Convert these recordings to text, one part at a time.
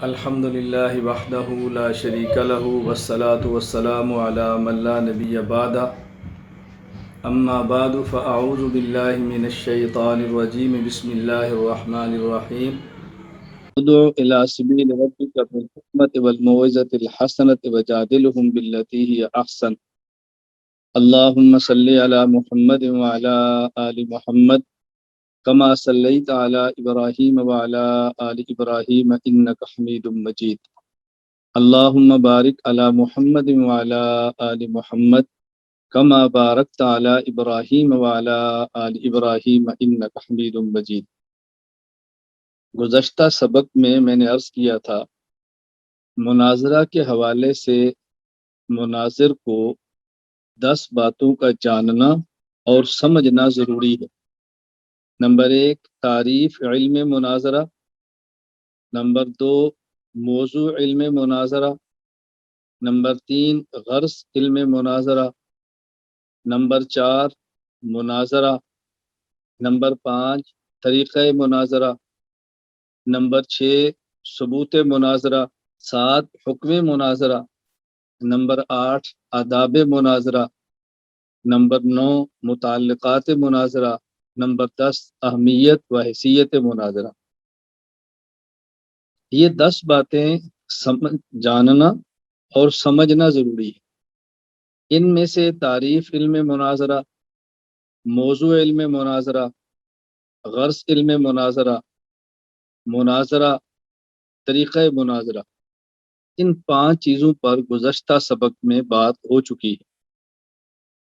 الحمد للہ وحدہ لا شریک لہ والصلاة والسلام علی من لا نبی بعدہ اما بعد فاعوذ باللہ من الشیطان الرجیم بسم اللہ الرحمن الرحیم ادع الی سبیل ربک بالحکمۃ والموعظۃ الحسنۃ وجادلہم باللتی ہی احسن اللہم صلی علی محمد وعلی آل محمد کما صلیت علی ابراہیم وعلی آل ابراہیم انک حمید مجید اللہم بارک علی محمد وعلی آل محمد کما بارکت علی ابراہیم وعلی آل ابراہیم انک حمید مجید۔ گزشتہ سبق میں نے عرض کیا تھا مناظرہ کے حوالے سے مناظر کو 10 باتوں کا جاننا اور سمجھنا ضروری ہے۔ نمبر 1 تعریف علم مناظرہ، نمبر 2 موضوع علم مناظرہ، نمبر 3 غرض علم مناظرہ، نمبر 4 مناظرہ، نمبر 5 طریقہ مناظرہ، نمبر 6 ثبوت مناظرہ، 7 حکم مناظرہ، نمبر 8 آداب مناظرہ، نمبر 9 متعلقات مناظرہ، نمبر 10 اہمیت و حیثیت مناظرہ۔ یہ 10 باتیں جاننا اور سمجھنا ضروری ہے۔ ان میں سے تعریف علم مناظرہ، موضوع علم مناظرہ، غرض علم مناظرہ، مناظرہ، طریقہ مناظرہ، ان 5 چیزوں پر گزشتہ سبق میں بات ہو چکی ہے۔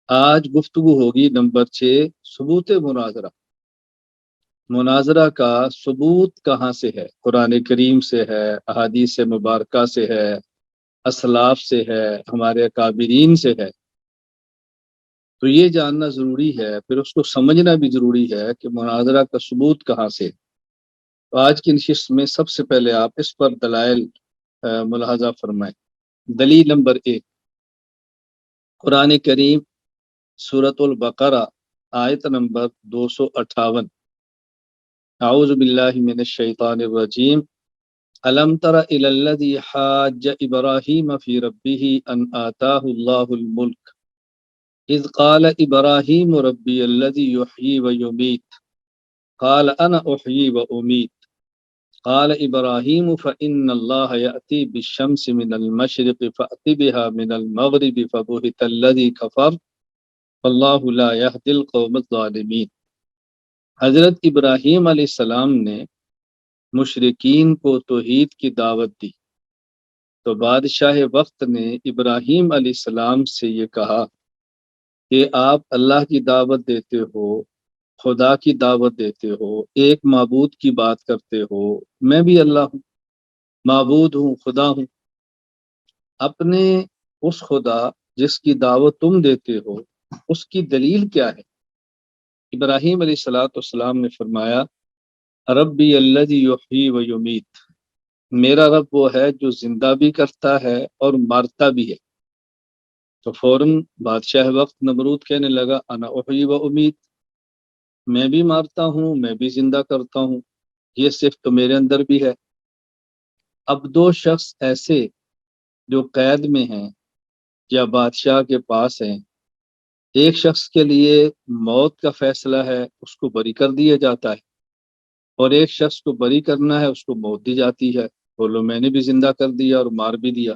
آج گفتگو ہوگی نمبر 6 ثبوت مناظرہ۔ مناظرہ کا ثبوت کہاں سے ہے؟ قرآن کریم سے ہے، احادیث مبارکہ سے ہے، اسلاف سے ہے، ہمارے اکابرین سے ہے۔ تو یہ جاننا ضروری ہے، پھر اس کو سمجھنا بھی ضروری ہے کہ مناظرہ کا ثبوت کہاں سے۔ تو آج کی نشست میں سب سے پہلے آپ اس پر دلائل ملاحظہ فرمائیں۔ دلیل نمبر 1 قرآن کریم سورۃ البقرہ آیت نمبر 258۔ اعوذ باللہ من الشیطان الرجیم الم تر الی الذی حاج ابراہیم فی ربہ ان آتاہ اللہ الملک اذ قال ابراہیم ربی الذی یحیی ویمیت قال انا احیی وامیت قال ابراہیم فإن اللہ یأتی بالشمس من المشرق فأت بها من المغرب فبہت الذی کفر واللہ لا یہدی القوم الظالمین۔ حضرت ابراہیم علیہ السلام نے مشرکین کو توحید کی دعوت دی تو بادشاہ وقت نے ابراہیم علیہ السلام سے یہ کہا کہ آپ اللہ کی دعوت دیتے ہو، خدا کی دعوت دیتے ہو، ایک معبود کی بات کرتے ہو، میں بھی اللہ ہوں، معبود ہوں، خدا ہوں۔ اپنے اس خدا جس کی دعوت تم دیتے ہو اس کی دلیل کیا ہے؟ ابراہیم علیہ السلام نے فرمایا ربی الذی یحیی و یمیت، میرا رب وہ ہے جو زندہ بھی کرتا ہے اور مارتا بھی ہے۔ تو فوراً بادشاہ وقت نمرود کہنے لگا انا احیی و امیت، میں بھی مارتا ہوں، میں بھی زندہ کرتا ہوں، یہ صرف تو میرے اندر بھی ہے۔ اب 2 شخص ایسے جو قید میں ہیں یا بادشاہ کے پاس ہیں، ایک شخص کے لیے موت کا فیصلہ ہے، اس کو بری کر دیا جاتا ہے، اور ایک شخص کو بری کرنا ہے، اس کو موت دی جاتی ہے۔ بولو میں نے بھی زندہ کر دیا اور مار بھی دیا۔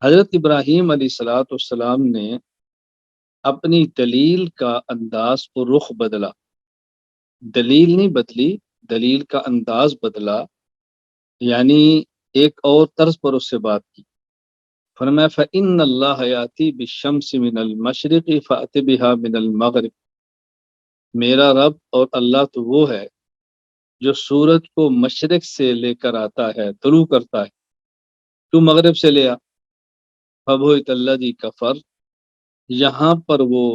حضرت ابراہیم علیہ السلام نے اپنی دلیل کا انداز اور رخ بدلا، دلیل نہیں بدلی، دلیل کا انداز بدلا، یعنی ایک اور طرز پر اس سے بات کی۔ فرمایا فإن اللہ یأتی بالشمس من المشرق فأت بها من المغرب، میرا رب اور اللہ تو وہ ہے جو سورج کو مشرق سے لے کر آتا ہے، طلوع کرتا ہے، تو مغرب سے لے آ۔ فبہت الذی کفر، یہاں پر وہ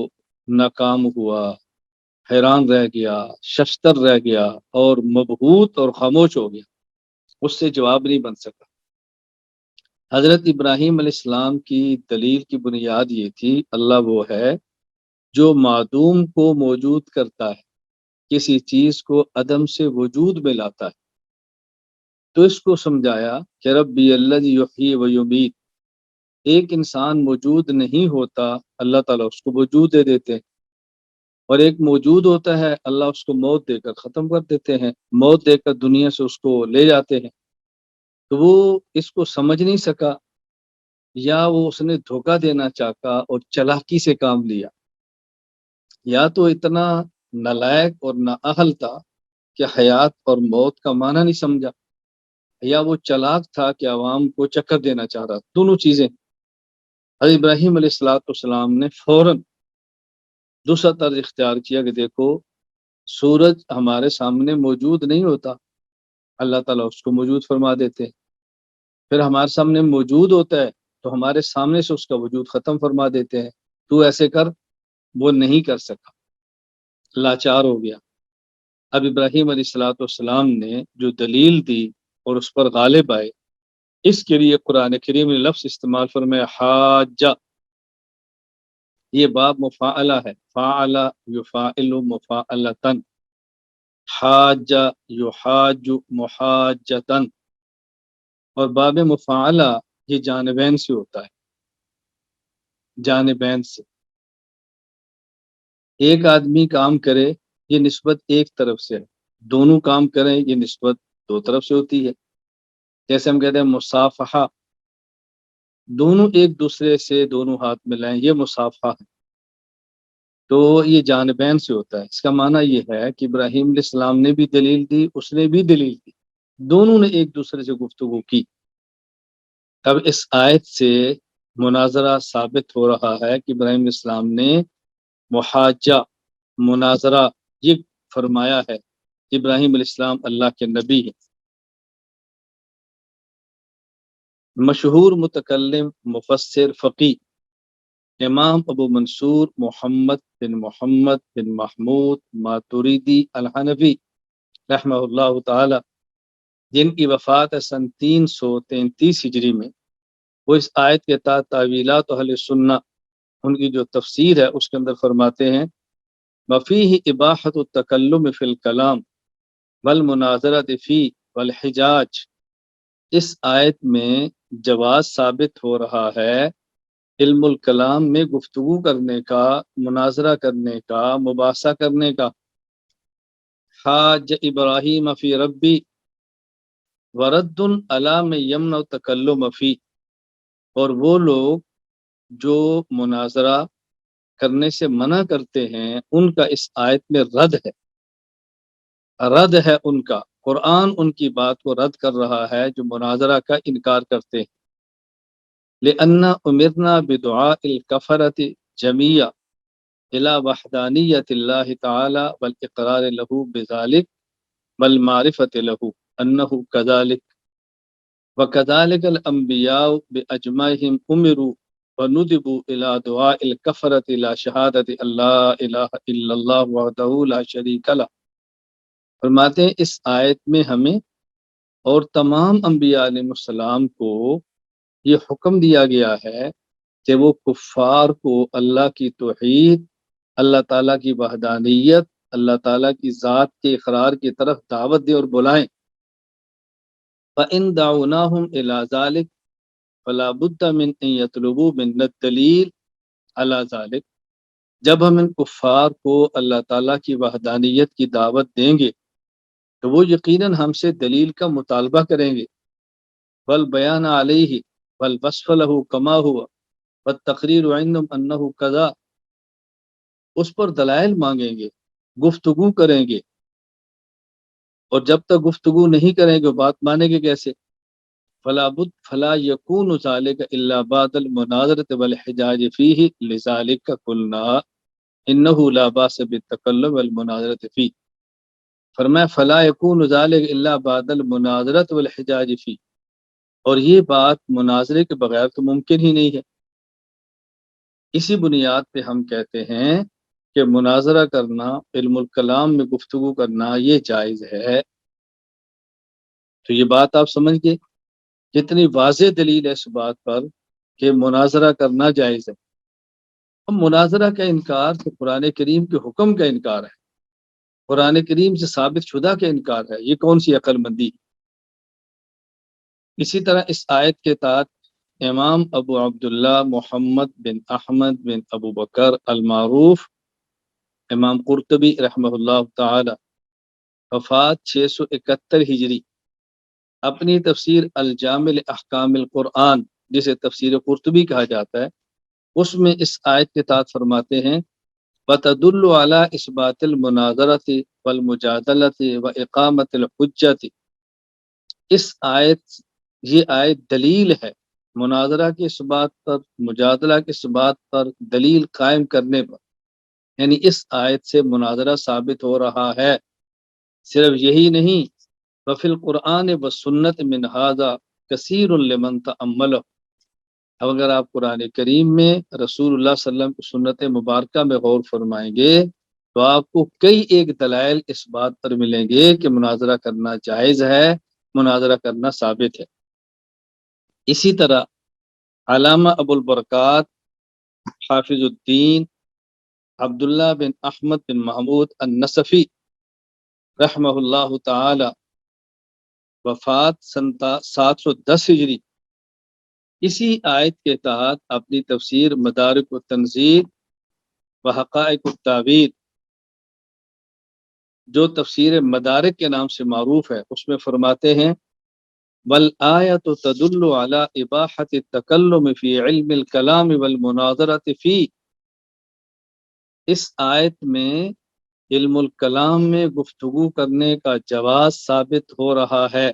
ناکام ہوا، حیران رہ گیا، ششتر رہ گیا اور مبہوت اور خاموش ہو گیا، اس سے جواب نہیں بن سکا۔ حضرت ابراہیم علیہ السلام کی دلیل کی بنیاد یہ تھی اللہ وہ ہے جو معدوم کو موجود کرتا ہے، کسی چیز کو عدم سے وجود میں لاتا ہے۔ تو اس کو سمجھایا کہ ربی الذی یحیی و یمیت، ایک انسان موجود نہیں ہوتا، اللہ تعالیٰ اس کو وجود دے دیتے ہیں، اور ایک موجود ہوتا ہے، اللہ اس کو موت دے کر ختم کر دیتے ہیں، موت دے کر دنیا سے اس کو لے جاتے ہیں۔ تو وہ اس کو سمجھ نہیں سکا، یا وہ اس نے دھوکہ دینا چاہا اور چلاکی سے کام لیا، یا تو اتنا نالائق اور نااہل تھا کہ حیات اور موت کا معنی نہیں سمجھا، یا وہ چلاک تھا کہ عوام کو چکر دینا چاہ رہا۔ دونوں چیزیں حضرت ابراہیم علیہ السلام نے فوراً دوسرا طرز اختیار کیا کہ دیکھو، سورج ہمارے سامنے موجود نہیں ہوتا، اللہ تعالیٰ اس کو موجود فرما دیتے ہیں، پھر ہمارے سامنے موجود ہوتا ہے تو ہمارے سامنے سے اس کا وجود ختم فرما دیتے ہیں، تو ایسے کر۔ وہ نہیں کر سکا، لاچار ہو گیا۔ اب ابراہیم علیہ السلام نے جو دلیل دی اور اس پر غالب آئے، اس کے لیے قرآن کریم نے لفظ استعمال فرمایا حاجہ۔ یہ باب مفاعلہ ہے، فاعل یفاعل مفاعلتن، حاجہ یحاج محاجتن، اور باب مفاعلہ یہ جانبین سے ہوتا ہے، جانبین سے۔ ایک آدمی کام کرے یہ نسبت ایک طرف سے ہے، دونوں کام کریں یہ نسبت دو طرف سے ہوتی ہے۔ جیسے ہم کہتے ہیں مصافحہ، دونوں ایک دوسرے سے دونوں ہاتھ ملائیں، یہ مصافحہ ہے، تو یہ جانبین سے ہوتا ہے۔ اس کا معنی یہ ہے کہ ابراہیم علیہ السلام نے بھی دلیل دی، اس نے بھی دلیل دی، دونوں نے ایک دوسرے سے گفتگو کی۔ اب اس آیت سے مناظرہ ثابت ہو رہا ہے کہ ابراہیم علیہ السلام نے محاجہ، مناظرہ یہ فرمایا ہے۔ ابراہیم علیہ السلام اللہ کے نبی ہیں۔ مشہور متکلم، مفسر، فقی امام ابو منصور محمد بن محمود ماتوریدی الحنفی رحمہ اللہ تعالی، جن کی وفات ہے سن 333 ہجری میں، وہ اس آیت کے تحت تعویلات اہل سنہ، ان کی جو تفسیر ہے اس کے اندر فرماتے ہیں وفیہ اباحۃ التکلم فی الکلام والمناظرۃ فی والحجاج، اس آیت میں جواز ثابت ہو رہا ہے علم الکلام میں گفتگو کرنے کا، مناظرہ کرنے کا، مباحثہ کرنے کا۔ حاج ابراہیم فی ربی ورد علی من یمنع التکلم فی، اور وہ لوگ جو مناظرہ کرنے سے منع کرتے ہیں ان کا اس آیت میں رد ہے ان کا، قرآن ان کی بات کو رد کر رہا ہے جو مناظرہ کا انکار کرتے ہیں۔ لأن امرنا بدعاء الکفرۃ جمیعا الی وحدانیت اللہ تعالی والاقرار له بذلک والمعرفۃ له انہ کذلک وکذلک الانبیاء باجمعهم امروا وندبوا الى دعاء الکفرۃ الى شہادۃ اللہ الہ الا اللہ وحدہ لا شریک لہ۔ فرماتے ہیں اس آیت میں ہمیں اور تمام انبیاء علیہ السلام کو یہ حکم دیا گیا ہے کہ وہ کفار کو اللہ کی توحید، اللہ تعالیٰ کی وحدانیت، اللہ تعالیٰ کی ذات کے اقرار کی طرف دعوت دے اور بلائیں۔ فَإِن دَعَوْنَاهُمْ إِلَى ذَلِكَ فَلَا بُدَّ مِنْ أَن يَطْلُبُوا مِنَّا الدَّلِيلَ عَلَى ذَلِكَ، جب ہم ان کفار کو اللہ تعالیٰ کی وحدانیت کی دعوت دیں گے تو وہ یقیناً ہم سے دلیل کا مطالبہ کریں گے، والبیان علیہ والوصف له کما ہوا والتقریر عندهم انہ کذا، اس پر دلائل مانگیں گے، گفتگو کریں گے، اور جب تک گفتگو نہیں کریں گے بات مانیں گے کیسے؟ فلا یکون ذلک الا بعد المناظرۃ والحجاج فیہ لذلک قلنا انہ لا باس بالتکلم والمناظرۃ فیہ۔ فرمایا فلا یکون ذلک الا بعد المناظرۃ والحجاج فیہ، اور یہ بات مناظرے کے بغیر تو ممکن ہی نہیں ہے۔ اسی بنیاد پہ ہم کہتے ہیں کہ مناظرہ کرنا، علم الکلام میں گفتگو کرنا یہ جائز ہے۔ تو یہ بات آپ سمجھ گئے کتنی واضح دلیل ہے اس بات پر کہ مناظرہ کرنا جائز ہے۔ اب مناظرہ کا انکار تو قرآن کریم کے حکم کا انکار ہے، قرآن کریم سے ثابت شدہ کا انکار ہے، یہ کون سی عقل مندی ہے؟ اسی طرح اس آیت کے تحت امام ابو عبداللہ محمد بن احمد بن ابو بکر المعروف امام قرطبی رحمہ اللہ تعالی وفات 671 ہجری، اپنی تفسیر الجامع احکام القرآن جسے تفسیر قرطبی کہا جاتا ہے، اس میں اس آیت کے تحت فرماتے ہیں وَتَدُلُّ عَلَىٰ إِثْبَاتِ الْمُنَاظَرَةِ وَالْمُجَادَلَةِ وَإِقَامَةِ الْحُجَّةِ، یہ آیت دلیل ہے مناظرہ کے اس بات پر، مجادلہ کے اس بات پر، دلیل قائم کرنے پر، یعنی اس آیت سے مناظرہ ثابت ہو رہا ہے۔ صرف یہی نہیں، وفی القرآن والسنت من ھذا کثیر لمن تأملہ، اب اگر آپ قرآن کریم میں رسول اللہ صلی اللہ علیہ وسلم کی سنت مبارکہ میں غور فرمائیں گے تو آپ کو کئی ایک دلائل اس بات پر ملیں گے کہ مناظرہ کرنا جائز ہے، مناظرہ کرنا ثابت ہے۔ اسی طرح علامہ ابو البرکات حافظ الدین عبداللہ بن احمد بن محمود النصفی رحمہ اللہ تعالی وفات 710 ہجری، اسی آیت کے تحت اپنی تفسیر مدارک التنزیل و حقائق التعبیر، جو تفسیر مدارک کے نام سے معروف ہے، اس میں فرماتے ہیں والآیت تدل علی اباحۃ التکلم فی علم الکلام والمناظرۃ فی، اس آیت میں علم الکلام میں گفتگو کرنے کا جواز ثابت ہو رہا ہے۔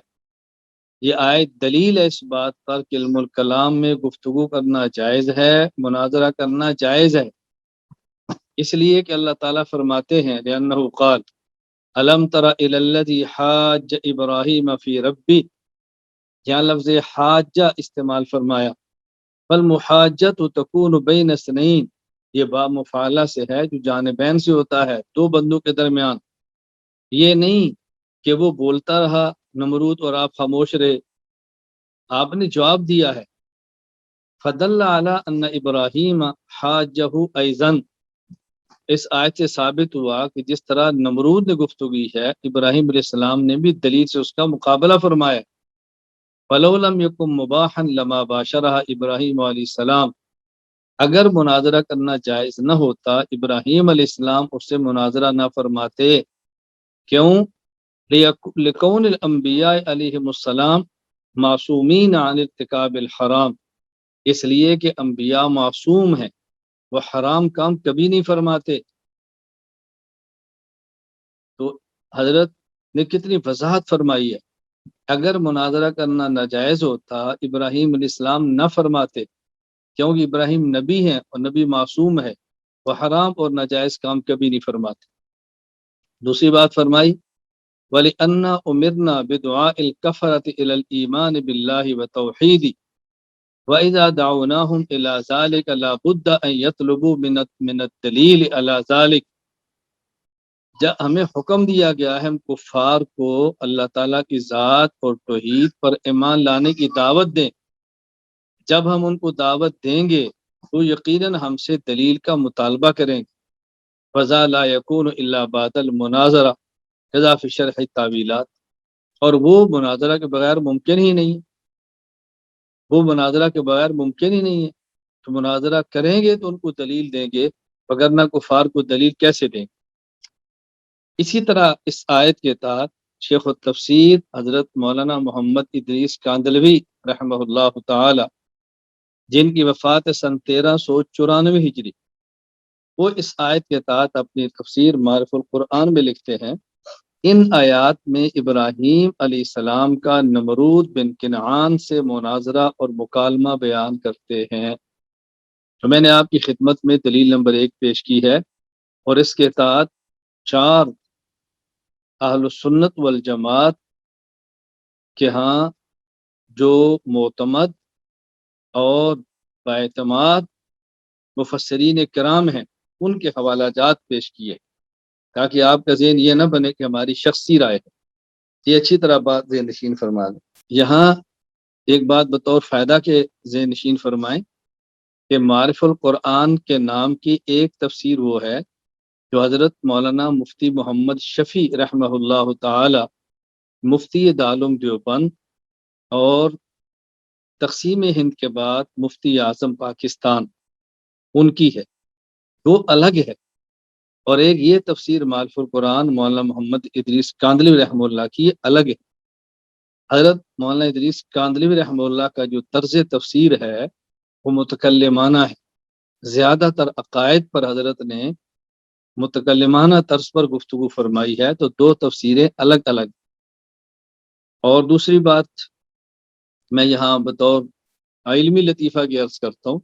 یہ آیت دلیل ہے اس بات پر کہ علم الکلام میں گفتگو کرنا جائز ہے، مناظرہ کرنا جائز ہے، اس لیے کہ اللہ تعالیٰ فرماتے ہیں لأنہ قال الم تر الی الذی حاج ابراہیم فی ربی، یہاں لفظ حاجہ استعمال فرمایا، فالمحاجۃ تکون بین اثنین، یہ با مفعلہ سے ہے جو جانبین سے ہوتا ہے، دو بندوں کے درمیان، یہ نہیں کہ وہ بولتا رہا نمرود اور آپ خاموش رہے، آپ نے جواب دیا ہے۔ فدل علی ان ابراہیم حاجہ ایضاً، اس آیت سے ثابت ہوا کہ جس طرح نمرود نے گفتگو کی ہے، ابراہیم علیہ السلام نے بھی دلیل سے اس کا مقابلہ فرمایا۔ فلو لم یکن مباحا لما باشرہ ابراہیم علیہ السلام، اگر مناظرہ کرنا جائز نہ ہوتا ابراہیم علیہ السلام اس سے مناظرہ نہ فرماتے، کیوں؟ لکون الانبیاء علیہم السلام معصومین عن ارتکاب الحرام، اس لیے کہ انبیاء معصوم ہیں، وہ حرام کام کبھی نہیں فرماتے۔ تو حضرت نے کتنی وضاحت فرمائی ہے، اگر مناظرہ کرنا ناجائز ہوتا ابراہیم علیہ السلام نہ فرماتے، کیونکہ ابراہیم نبی ہیں اور نبی معصوم ہے، وہ حرام اور ناجائز کام کبھی نہیں فرماتے۔ دوسری بات فرمائی وَلِأَنَّا أُمِرْنَا بِدُعَاءِ الْكَفَرَةِ إِلَى الْإِيمَانِ بِاللَّهِ وَتَوْحِيدِ وَإِذَا دَعَوْنَاهُمْ إِلَى ذَلِكَ لَا بُدَّ أَن يَطْلُبُوا مِنَ الدَّلِيلِ عَلَى ذَلِكَ، جب ہمیں حکم دیا گیا ہے ہم کفار کو اللہ تعالیٰ کی ذات اور توحید پر ایمان لانے کی دعوت دیں، جب ہم ان کو دعوت دیں گے تو یقیناً ہم سے دلیل کا مطالبہ کریں گے۔ فَذَا لَا يَكُونُ إِلَّا بَعْدَ الْمُنَاظَرَةِ كَذَا فِي شَرْحِ التَّعْوِيلَاتِ، اور وہ مناظرہ کے بغیر ممکن ہی نہیں ہے، وہ مناظرہ کے بغیر ممکن ہی نہیں ہے، تو مناظرہ کریں گے تو ان کو دلیل دیں گے، وگرنہ کفار کو دلیل کیسے دیں گے۔ اسی طرح اس آیت کے تحت شیخ التفسیر حضرت مولانا محمد ادریس کاندلوی رحمہ اللہ تعالی، جن کی وفات سن 1394 ہجری، وہ اس آیت کے تحت اپنی تفسیر معرف القرآن میں لکھتے ہیں ان آیات میں ابراہیم علیہ السلام کا نمرود بن کنعان سے مناظرہ اور مکالمہ بیان کرتے ہیں۔ تو میں نے آپ کی خدمت میں دلیل نمبر 1 پیش کی ہے، اور اس کے تحت 4 اہل السنت والجماعت کے ہاں جو معتمد اور باعتماد مفسرین کرام ہیں ان کے حوالہ جات پیش کیے، تاکہ آپ کا ذہن یہ نہ بنے کہ ہماری شخصی رائے ہے، یہ اچھی طرح بات ذہن نشین فرما دیں۔ یہاں ایک بات بطور فائدہ کے ذہن نشین فرمائیں کہ معرف القرآن کے نام کی ایک تفسیر وہ ہے جو حضرت مولانا مفتی محمد شفیع رحمہ اللہ تعالی، مفتی دارالعلوم دیوبند اور تقسیم ہند کے بعد مفتی اعظم پاکستان ان کی ہے، وہ الگ ہے، اور ایک یہ تفسیر مالف القرآن مولانا محمد ادریس کاندلوی رحمہ اللہ کی، یہ الگ ہے۔ حضرت مولانا ادریس کاندلوی رحمہ اللہ کا جو طرز تفسیر ہے وہ متکلمانہ ہے، زیادہ تر عقائد پر حضرت نے متکلمانہ طرز پر گفتگو فرمائی ہے، تو دو تفسیریں الگ الگ۔ اور دوسری بات میں یہاں بطور علمی لطیفہ کی عرض کرتا ہوں،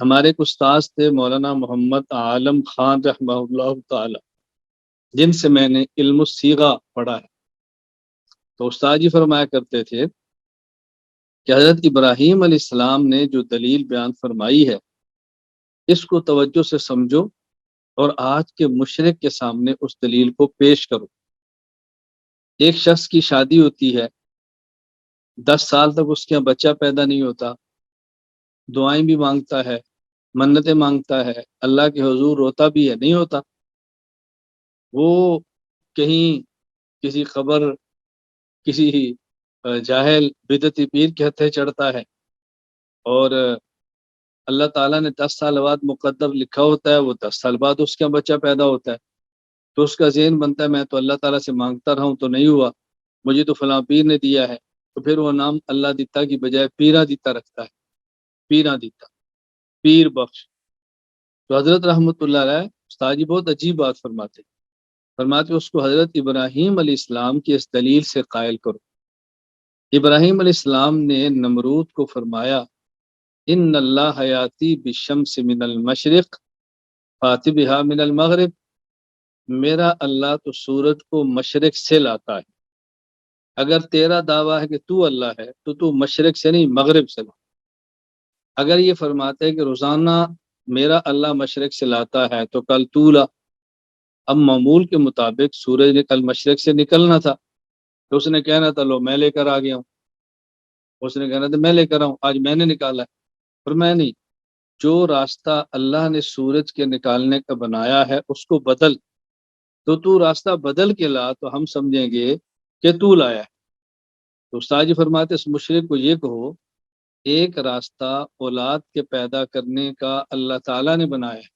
ہمارے ایک استاذ تھے مولانا محمد عالم خان رحمہ اللہ تعالی، جن سے میں نے علم الصیغہ پڑھا ہے، تو استاد جی فرمایا کرتے تھے کہ حضرت ابراہیم علیہ السلام نے جو دلیل بیان فرمائی ہے اس کو توجہ سے سمجھو اور آج کے مشرک کے سامنے اس دلیل کو پیش کرو۔ ایک شخص کی شادی ہوتی ہے، 10 سال تک اس کے یہاں بچہ پیدا نہیں ہوتا، دعائیں بھی مانگتا ہے، منتیں مانگتا ہے، اللہ کے حضور روتا بھی ہے، نہیں ہوتا۔ وہ کہیں کسی قبر، کسی جاہل بدعتی پیر کے ہتھے چڑھتا ہے، اور اللہ تعالیٰ نے 10 سال بعد مقدر لکھا ہوتا ہے، وہ 10 سال بعد اس کا بچہ پیدا ہوتا ہے، تو اس کا ذہن بنتا ہے میں تو اللہ تعالیٰ سے مانگتا رہا ہوں تو نہیں ہوا، مجھے تو فلاں پیر نے دیا ہے، تو پھر وہ نام اللہ دیتا کی بجائے پیرا دیتا رکھتا ہے، پیرا دیتا، پیر بخش۔ تو حضرت رحمۃ اللہ علیہ استاد جی بہت عجیب بات فرماتے اس کو حضرت ابراہیم علیہ السلام کی اس دلیل سے قائل کرو۔ ابراہیم علیہ السلام نے نمرود کو فرمایا ان اللہ حیاتی بالشمس من المشرق فاتی بہا من المغرب، میرا اللہ تو سورج کو مشرق سے لاتا ہے، اگر تیرا دعویٰ ہے کہ تو اللہ ہے تو مشرق سے نہیں مغرب سے لا۔ اگر یہ فرماتے ہیں کہ روزانہ میرا اللہ مشرق سے لاتا ہے تو کل تو لا۔ اب معمول کے مطابق سورج نے کل مشرق سے نکلنا تھا، تو اس نے کہنا تھا لو میں لے کر آ گیا ہوں، اس نے کہنا تھا میں لے کر آؤں، آج میں نے نکالا ہے، پر میں نہیں، جو راستہ اللہ نے سورج کے نکالنے کا بنایا ہے اس کو بدل، تو راستہ بدل کے لا تو ہم سمجھیں گے کہ تو لایا ہے۔ تو استاد جی فرماتے اس مشرک کو یہ کہو ایک راستہ اولاد کے پیدا کرنے کا اللہ تعالیٰ نے بنایا ہے،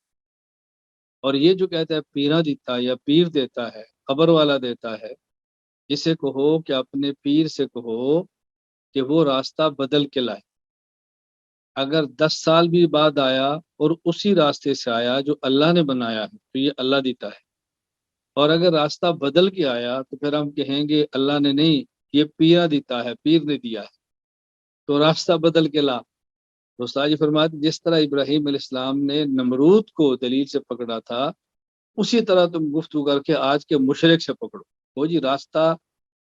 اور یہ جو کہتا ہے پیرا دیتا یا پیر دیتا ہے، قبر والا دیتا ہے، اسے کہو کہ اپنے پیر سے کہو کہ وہ راستہ بدل کے لائے۔ اگر 10 سال بھی بعد آیا اور اسی راستے سے آیا جو اللہ نے بنایا ہے تو یہ اللہ دیتا ہے، اور اگر راستہ بدل کے آیا تو پھر ہم کہیں گے اللہ نے نہیں، یہ پیرا دیتا ہے، پیر نے دیا ہے، تو راستہ بدل کے لا۔ تو استاد جی فرماتے جس طرح ابراہیم علیہ السلام نے نمرود کو دلیل سے پکڑا تھا، اسی طرح تم گفتگو کر کے آج کے مشرک سے پکڑو، وہ جی راستہ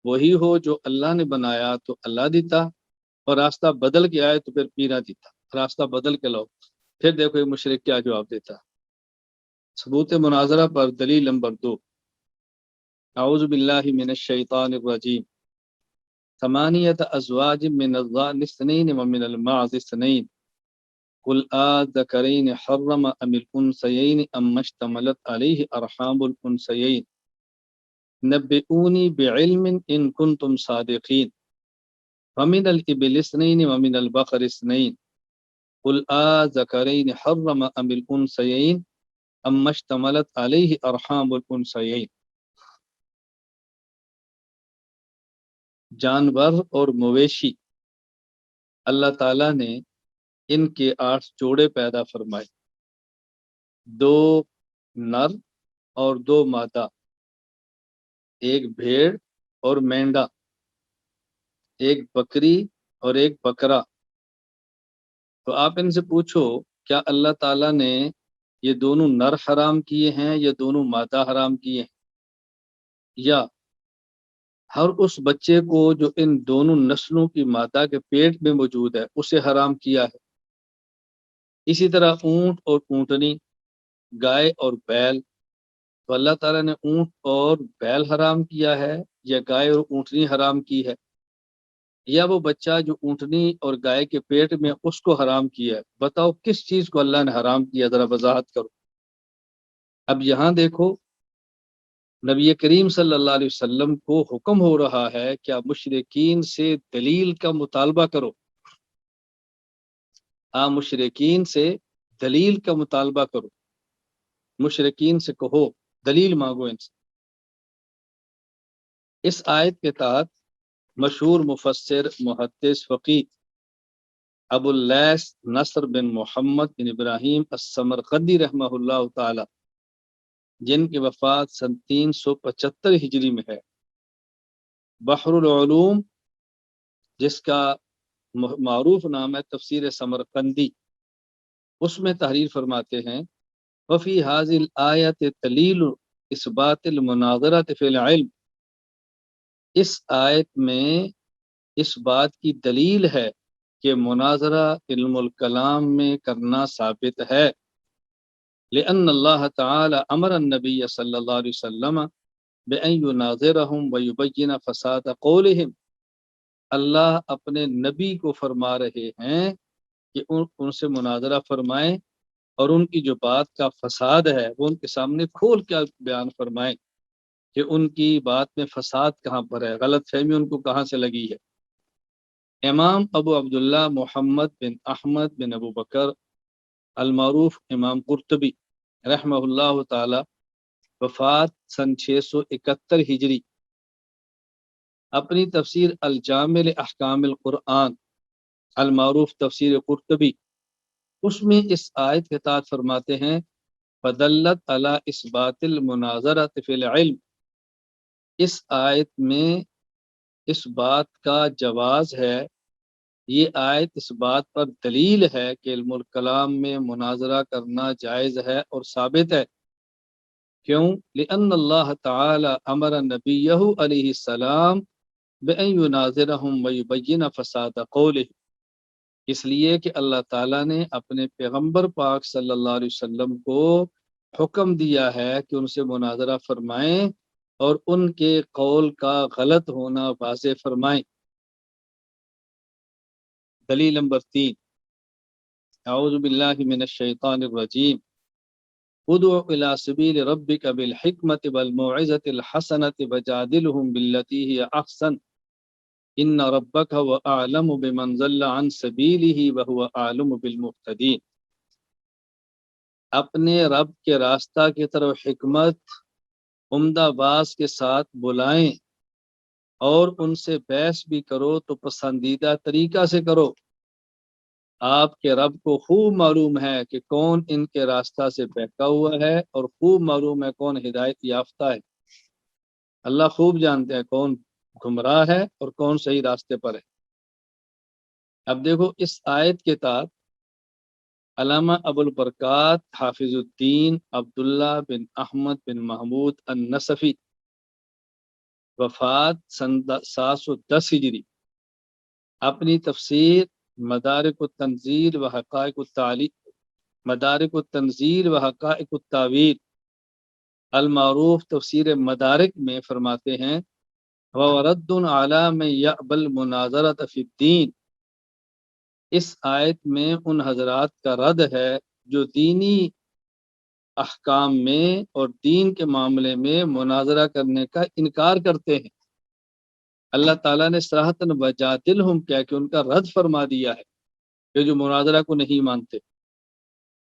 وہی ہو جو اللہ نے بنایا تو اللہ دیتا، اور راستہ بدل کے آئے تو پھر پیرا دیتا، راستہ بدل کے لاؤ، پھر دیکھو یہ مشرک کیا جواب دیتا۔ ثبوت مناظرہ پر دلیل نمبر 2، اعوذ باللہ من الشیطان الرجیم، ثمانیۃ ازواج من الضأن اثنین ومن المعز اثنین قل آذکرین حرم ام الانثیین ام اشتملت علیہ ارحام الانثیین نبئونی بعلم ان کنتم صادقین ومن الابل اثنین ومن البقر اثنین قل آذکرین حرم ام الانثیین ام اشتملت علیہ ارحام الانثیین۔ جانور اور مویشی اللہ تعالیٰ نے ان کے 8 جوڑے پیدا فرمائے، 2 نر اور 2 مادہ، ایک بھیڑ اور مینڈا، ایک بکری اور ایک بکرا۔ تو آپ ان سے پوچھو کیا اللہ تعالیٰ نے یہ دونوں نر حرام کیے ہیں یا دونوں مادہ حرام کیے ہیں، یا ہر اس بچے کو جو ان دونوں نسلوں کی مادہ کے پیٹ میں موجود ہے اسے حرام کیا ہے۔ اسی طرح اونٹ اور اونٹنی، گائے اور بیل، تو اللہ تعالیٰ نے اونٹ اور بیل حرام کیا ہے یا گائے اور اونٹنی حرام کی ہے، یا وہ بچہ جو اونٹنی اور گائے کے پیٹ میں اس کو حرام کیا ہے؟ بتاؤ کس چیز کو اللہ نے حرام کیا، ذرا وضاحت کرو۔ اب یہاں دیکھو نبی کریم صلی اللہ علیہ وسلم کو حکم ہو رہا ہے کہ آپ مشرکین سے دلیل کا مطالبہ کرو، آپ مشرکین سے دلیل کا مطالبہ کرو، مشرکین سے کہو، دلیل مانگو ان سے۔ اس آیت کے تحت مشہور مفسر محدث فقیہ ابو اللیث نصر بن محمد بن ابراہیم السمرقندی رحمہ اللہ تعالی، جن کی وفات سن 375 ہجری میں ہے، بحر العلوم جس کا معروف نام ہے تفسیر سمرقندی، اس میں تحریر فرماتے ہیں وفی حاضل آیت دلیل اثبات المناظرۃ فی العلم، اس آیت میں اس بات کی دلیل ہے کہ مناظرہ علم الکلام میں کرنا ثابت ہے، لأن اللہ تعالی امر النبی صلی اللہ علیہ وسلم بأن يناظرهم ويبين فساد قولهم، اللہ اپنے نبی کو فرما رہے ہیں کہ ان سے مناظرہ فرمائیں اور ان کی جو بات کا فساد ہے وہ ان کے سامنے کھول کے بیان فرمائیں کہ ان کی بات میں فساد کہاں پر ہے، غلط فہمی ان کو کہاں سے لگی ہے۔ امام ابو عبداللہ محمد بن احمد بن ابو بکر المعروف امام قرطبی رحمہ اللہ تعالی، وفات سن 671 ہجری، اپنی تفسیر الجامع احکام القرآن المعروف تفسیر قرطبی، اس میں اس آیت کے تحت فرماتے ہیں فدلت علی اثبات المناظرۃ فی العلم، اس آیت میں اس بات کا جواز ہے، یہ آیت اس بات پر دلیل ہے کہ علم الکلام میں مناظرہ کرنا جائز ہے اور ثابت ہے۔ کیوں؟ لأن اللہ تعالی امر نبیہ علیہ السلام بأن يناظرهم ويبين فساد قوله، اس لیے کہ اللہ تعالیٰ نے اپنے پیغمبر پاک صلی اللہ علیہ وسلم کو حکم دیا ہے کہ ان سے مناظرہ فرمائیں اور ان کے قول کا غلط ہونا واضح فرمائیں۔ دلیل نمبر 3، اعوذ باللہ من الشیطان الرجیم، ادع الى سبیل ربک بالحکمت والموعظۃ الحسنۃ وجادلہم باللتی ہی احسن ان ربک هو اعلم بمن ضل عن سبیلہ وہو اعلم بالمہتدین، اپنے رب کے راستہ کی طرف حکمت عمدہ باز کے ساتھ بلائیں اور ان سے بحث بھی کرو تو پسندیدہ طریقہ سے کرو، آپ کے رب کو خوب معلوم ہے کہ کون ان کے راستہ سے بہکا ہوا ہے اور خوب معلوم ہے کون ہدایت یافتہ ہے، اللہ خوب جانتے ہیں کون گمراہ ہے اور کون صحیح راستے پر ہے۔ اب دیکھو اس آیت کے تحت علامہ ابو البرکات حافظ الدین عبداللہ بن احمد بن محمود النصفی، وفات سن 710 ہجری، اپنی تفسیر مدارک التنزیل و حقائق التعلیق، مدارک التنزیل و حقائق التاویل المعروف تفسیر مدارک میں فرماتے ہیں وَرَدٌّ عَلَى مَن يَأْبَى الْمُنَاظَرَةَ فِي الدِّينِ، اس آیت میں ان حضرات کا رد ہے جو دینی احکام میں اور دین کے معاملے میں مناظرہ کرنے کا انکار کرتے ہیں۔ اللہ تعالیٰ نے صراحتاً وجادلہم کیا کہ ان کا رد فرما دیا ہے کہ جو مناظرہ کو نہیں مانتے۔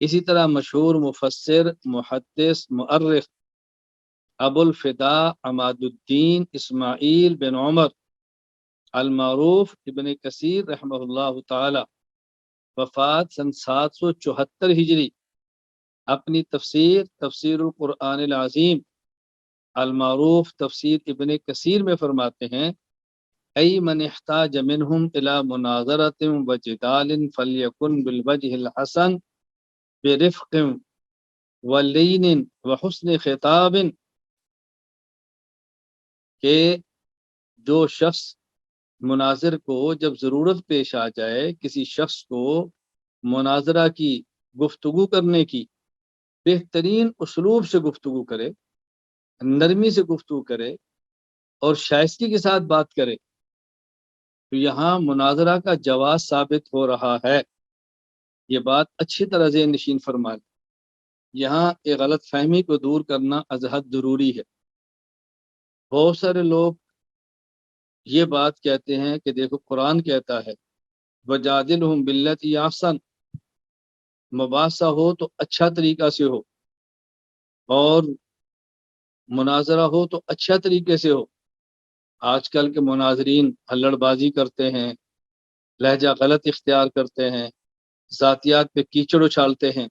اسی طرح مشہور مفسر محدث مؤرخ ابو الفداء عماد الدین اسماعیل بن عمر المعروف ابن کثیر رحمہ اللہ تعالی، وفات سن 774 ہجری، اپنی تفسیر تفسیر القرآن العظیم المعروف تفسیر ابن کثیر میں فرماتے ہیں ای من احتاج منہم الی مناظرۃ و جدال فلیکن بالوجہ الحسن برفق ولین وحسن خطاب، کہ جو شخص مناظر کو جب ضرورت پیش آ جائے، کسی شخص کو مناظرہ کی گفتگو کرنے کی، بہترین اسلوب سے گفتگو کرے، نرمی سے گفتگو کرے اور شائستگی کے ساتھ بات کرے، تو یہاں مناظرہ کا جواز ثابت ہو رہا ہے۔ یہ بات اچھی طرح ذہن نشین فرما لیں، یہاں ایک غلط فہمی کو دور کرنا از حد ضروری ہے۔ بہت سارے لوگ یہ بات کہتے ہیں کہ دیکھو قرآن کہتا ہے وَجَادِلْهُمْ بِالَّتِي أَحْسَنُ، مباحثہ ہو تو اچھا طریقہ سے ہو، اور مناظرہ ہو تو اچھا طریقے سے ہو۔ آج کل کے مناظرین ہلڑ بازی کرتے ہیں، لہجہ غلط اختیار کرتے ہیں، ذاتیات پہ کیچڑ اچھالتے ہیں۔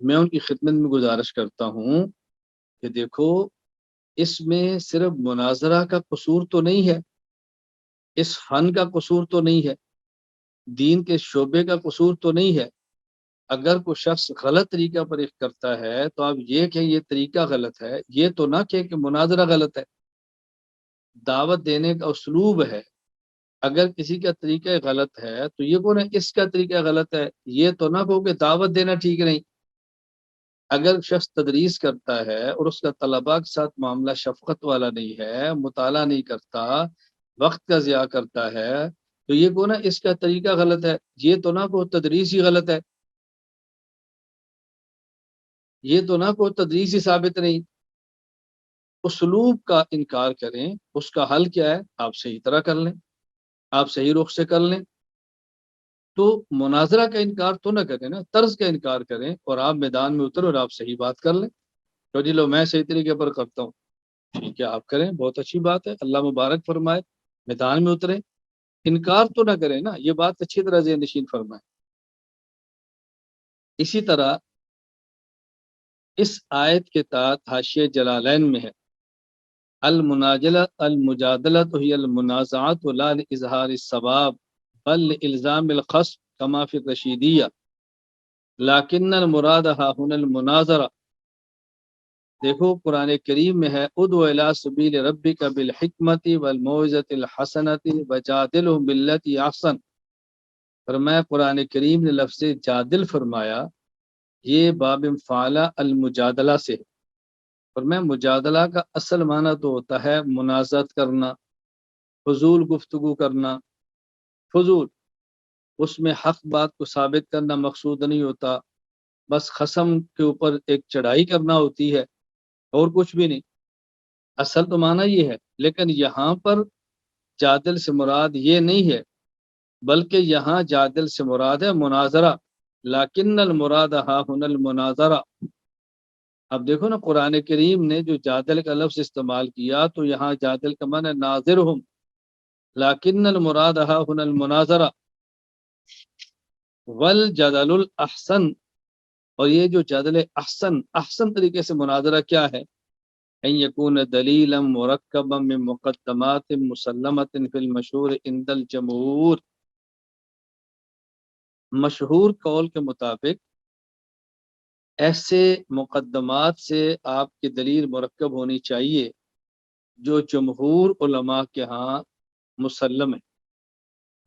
میں ان کی خدمت میں گزارش کرتا ہوں کہ دیکھو، اس میں صرف مناظرہ کا قصور تو نہیں ہے، اس فن کا قصور تو نہیں ہے، دین کے شعبے کا قصور تو نہیں ہے۔ اگر کوئی شخص غلط طریقہ پر کرتا ہے تو آپ یہ کہ یہ طریقہ غلط ہے، یہ تو نہ کہ مناظرہ غلط ہے۔ دعوت دینے کا اسلوب ہے، اگر کسی کا طریقہ غلط ہے تو یہ کون ہے اس کا طریقہ غلط ہے، یہ تو نہ کہو کہ دعوت دینا ٹھیک نہیں۔ اگر شخص تدریس کرتا ہے اور اس کا طلباء کے ساتھ معاملہ شفقت والا نہیں ہے، مطالعہ نہیں کرتا، وقت کا ضیاع کرتا ہے، تو یہ کون ہے اس کا طریقہ غلط ہے، یہ تو نہ کہو تدریس ہی غلط ہے، یہ تو نہ کہو تدریس ہی ثابت نہیں۔ اسلوب کا انکار کریں، اس کا حل کیا ہے؟ آپ صحیح طرح کر لیں، آپ صحیح رخ سے کر لیں۔ تو مناظرہ کا انکار تو نہ کریں نا، طرز کا انکار کریں، اور آپ میدان میں اتریں اور آپ صحیح بات کر لیں۔ تو جی لو میں صحیح طریقے پر کرتا ہوں، ٹھیک ہے آپ کریں، بہت اچھی بات ہے، اللہ مبارک فرمائے، میدان میں اتریں، انکار تو نہ کریں نا، یہ بات اچھی طرح ذہن نشین فرمائے۔ اسی طرح اس آیت کے تحت حاشیہ جلالین میں ہے المجادلۃ هی المنازعۃ لا لاظہار الثواب بل لالزام الخصم کما فی الرشیدیہ لیکن المراد ها هنا المناظرہ۔ دیکھو قرآن کریم میں ہے ادع الی سبیل ربک بالحکمت والموعظۃ الحسنۃ وجادلہم باللتی احسن۔ فرمایا قرآن کریم نے لفظ جادل فرمایا، یہ باب فعلہ المجادلہ سے ہے۔ فرمایا مجادلہ کا اصل معنی تو ہوتا ہے منازعت کرنا، فضول گفتگو کرنا، فضول، اس میں حق بات کو ثابت کرنا مقصود نہیں ہوتا، بس خصم کے اوپر ایک چڑھائی کرنا ہوتی ہے اور کچھ بھی نہیں، اصل تو معنی یہ ہے۔ لیکن یہاں پر جادل سے مراد یہ نہیں ہے، بلکہ یہاں جادل سے مراد ہے مناظرہ، لیکن المراد ہا ہن المناظرہ۔ اب دیکھو نا قرآن کریم نے جو جادل کا لفظ استعمال کیا تو یہاں جادل کا معنی ناظرہم، لیکن المراد ہا ہن المناظرہ والجدل الاحسن۔ اور یہ جو جدل احسن، احسن طریقے سے مناظرہ کیا ہے؟ ان یکون دلیلا مرکبا من مقدمات مسلمت فی المشہور عند الجمہور۔ مشہور قول کے مطابق ایسے مقدمات سے آپ کی دلیل مرکب ہونی چاہیے جو جمہور علماء کے ہاں مسلم ہے،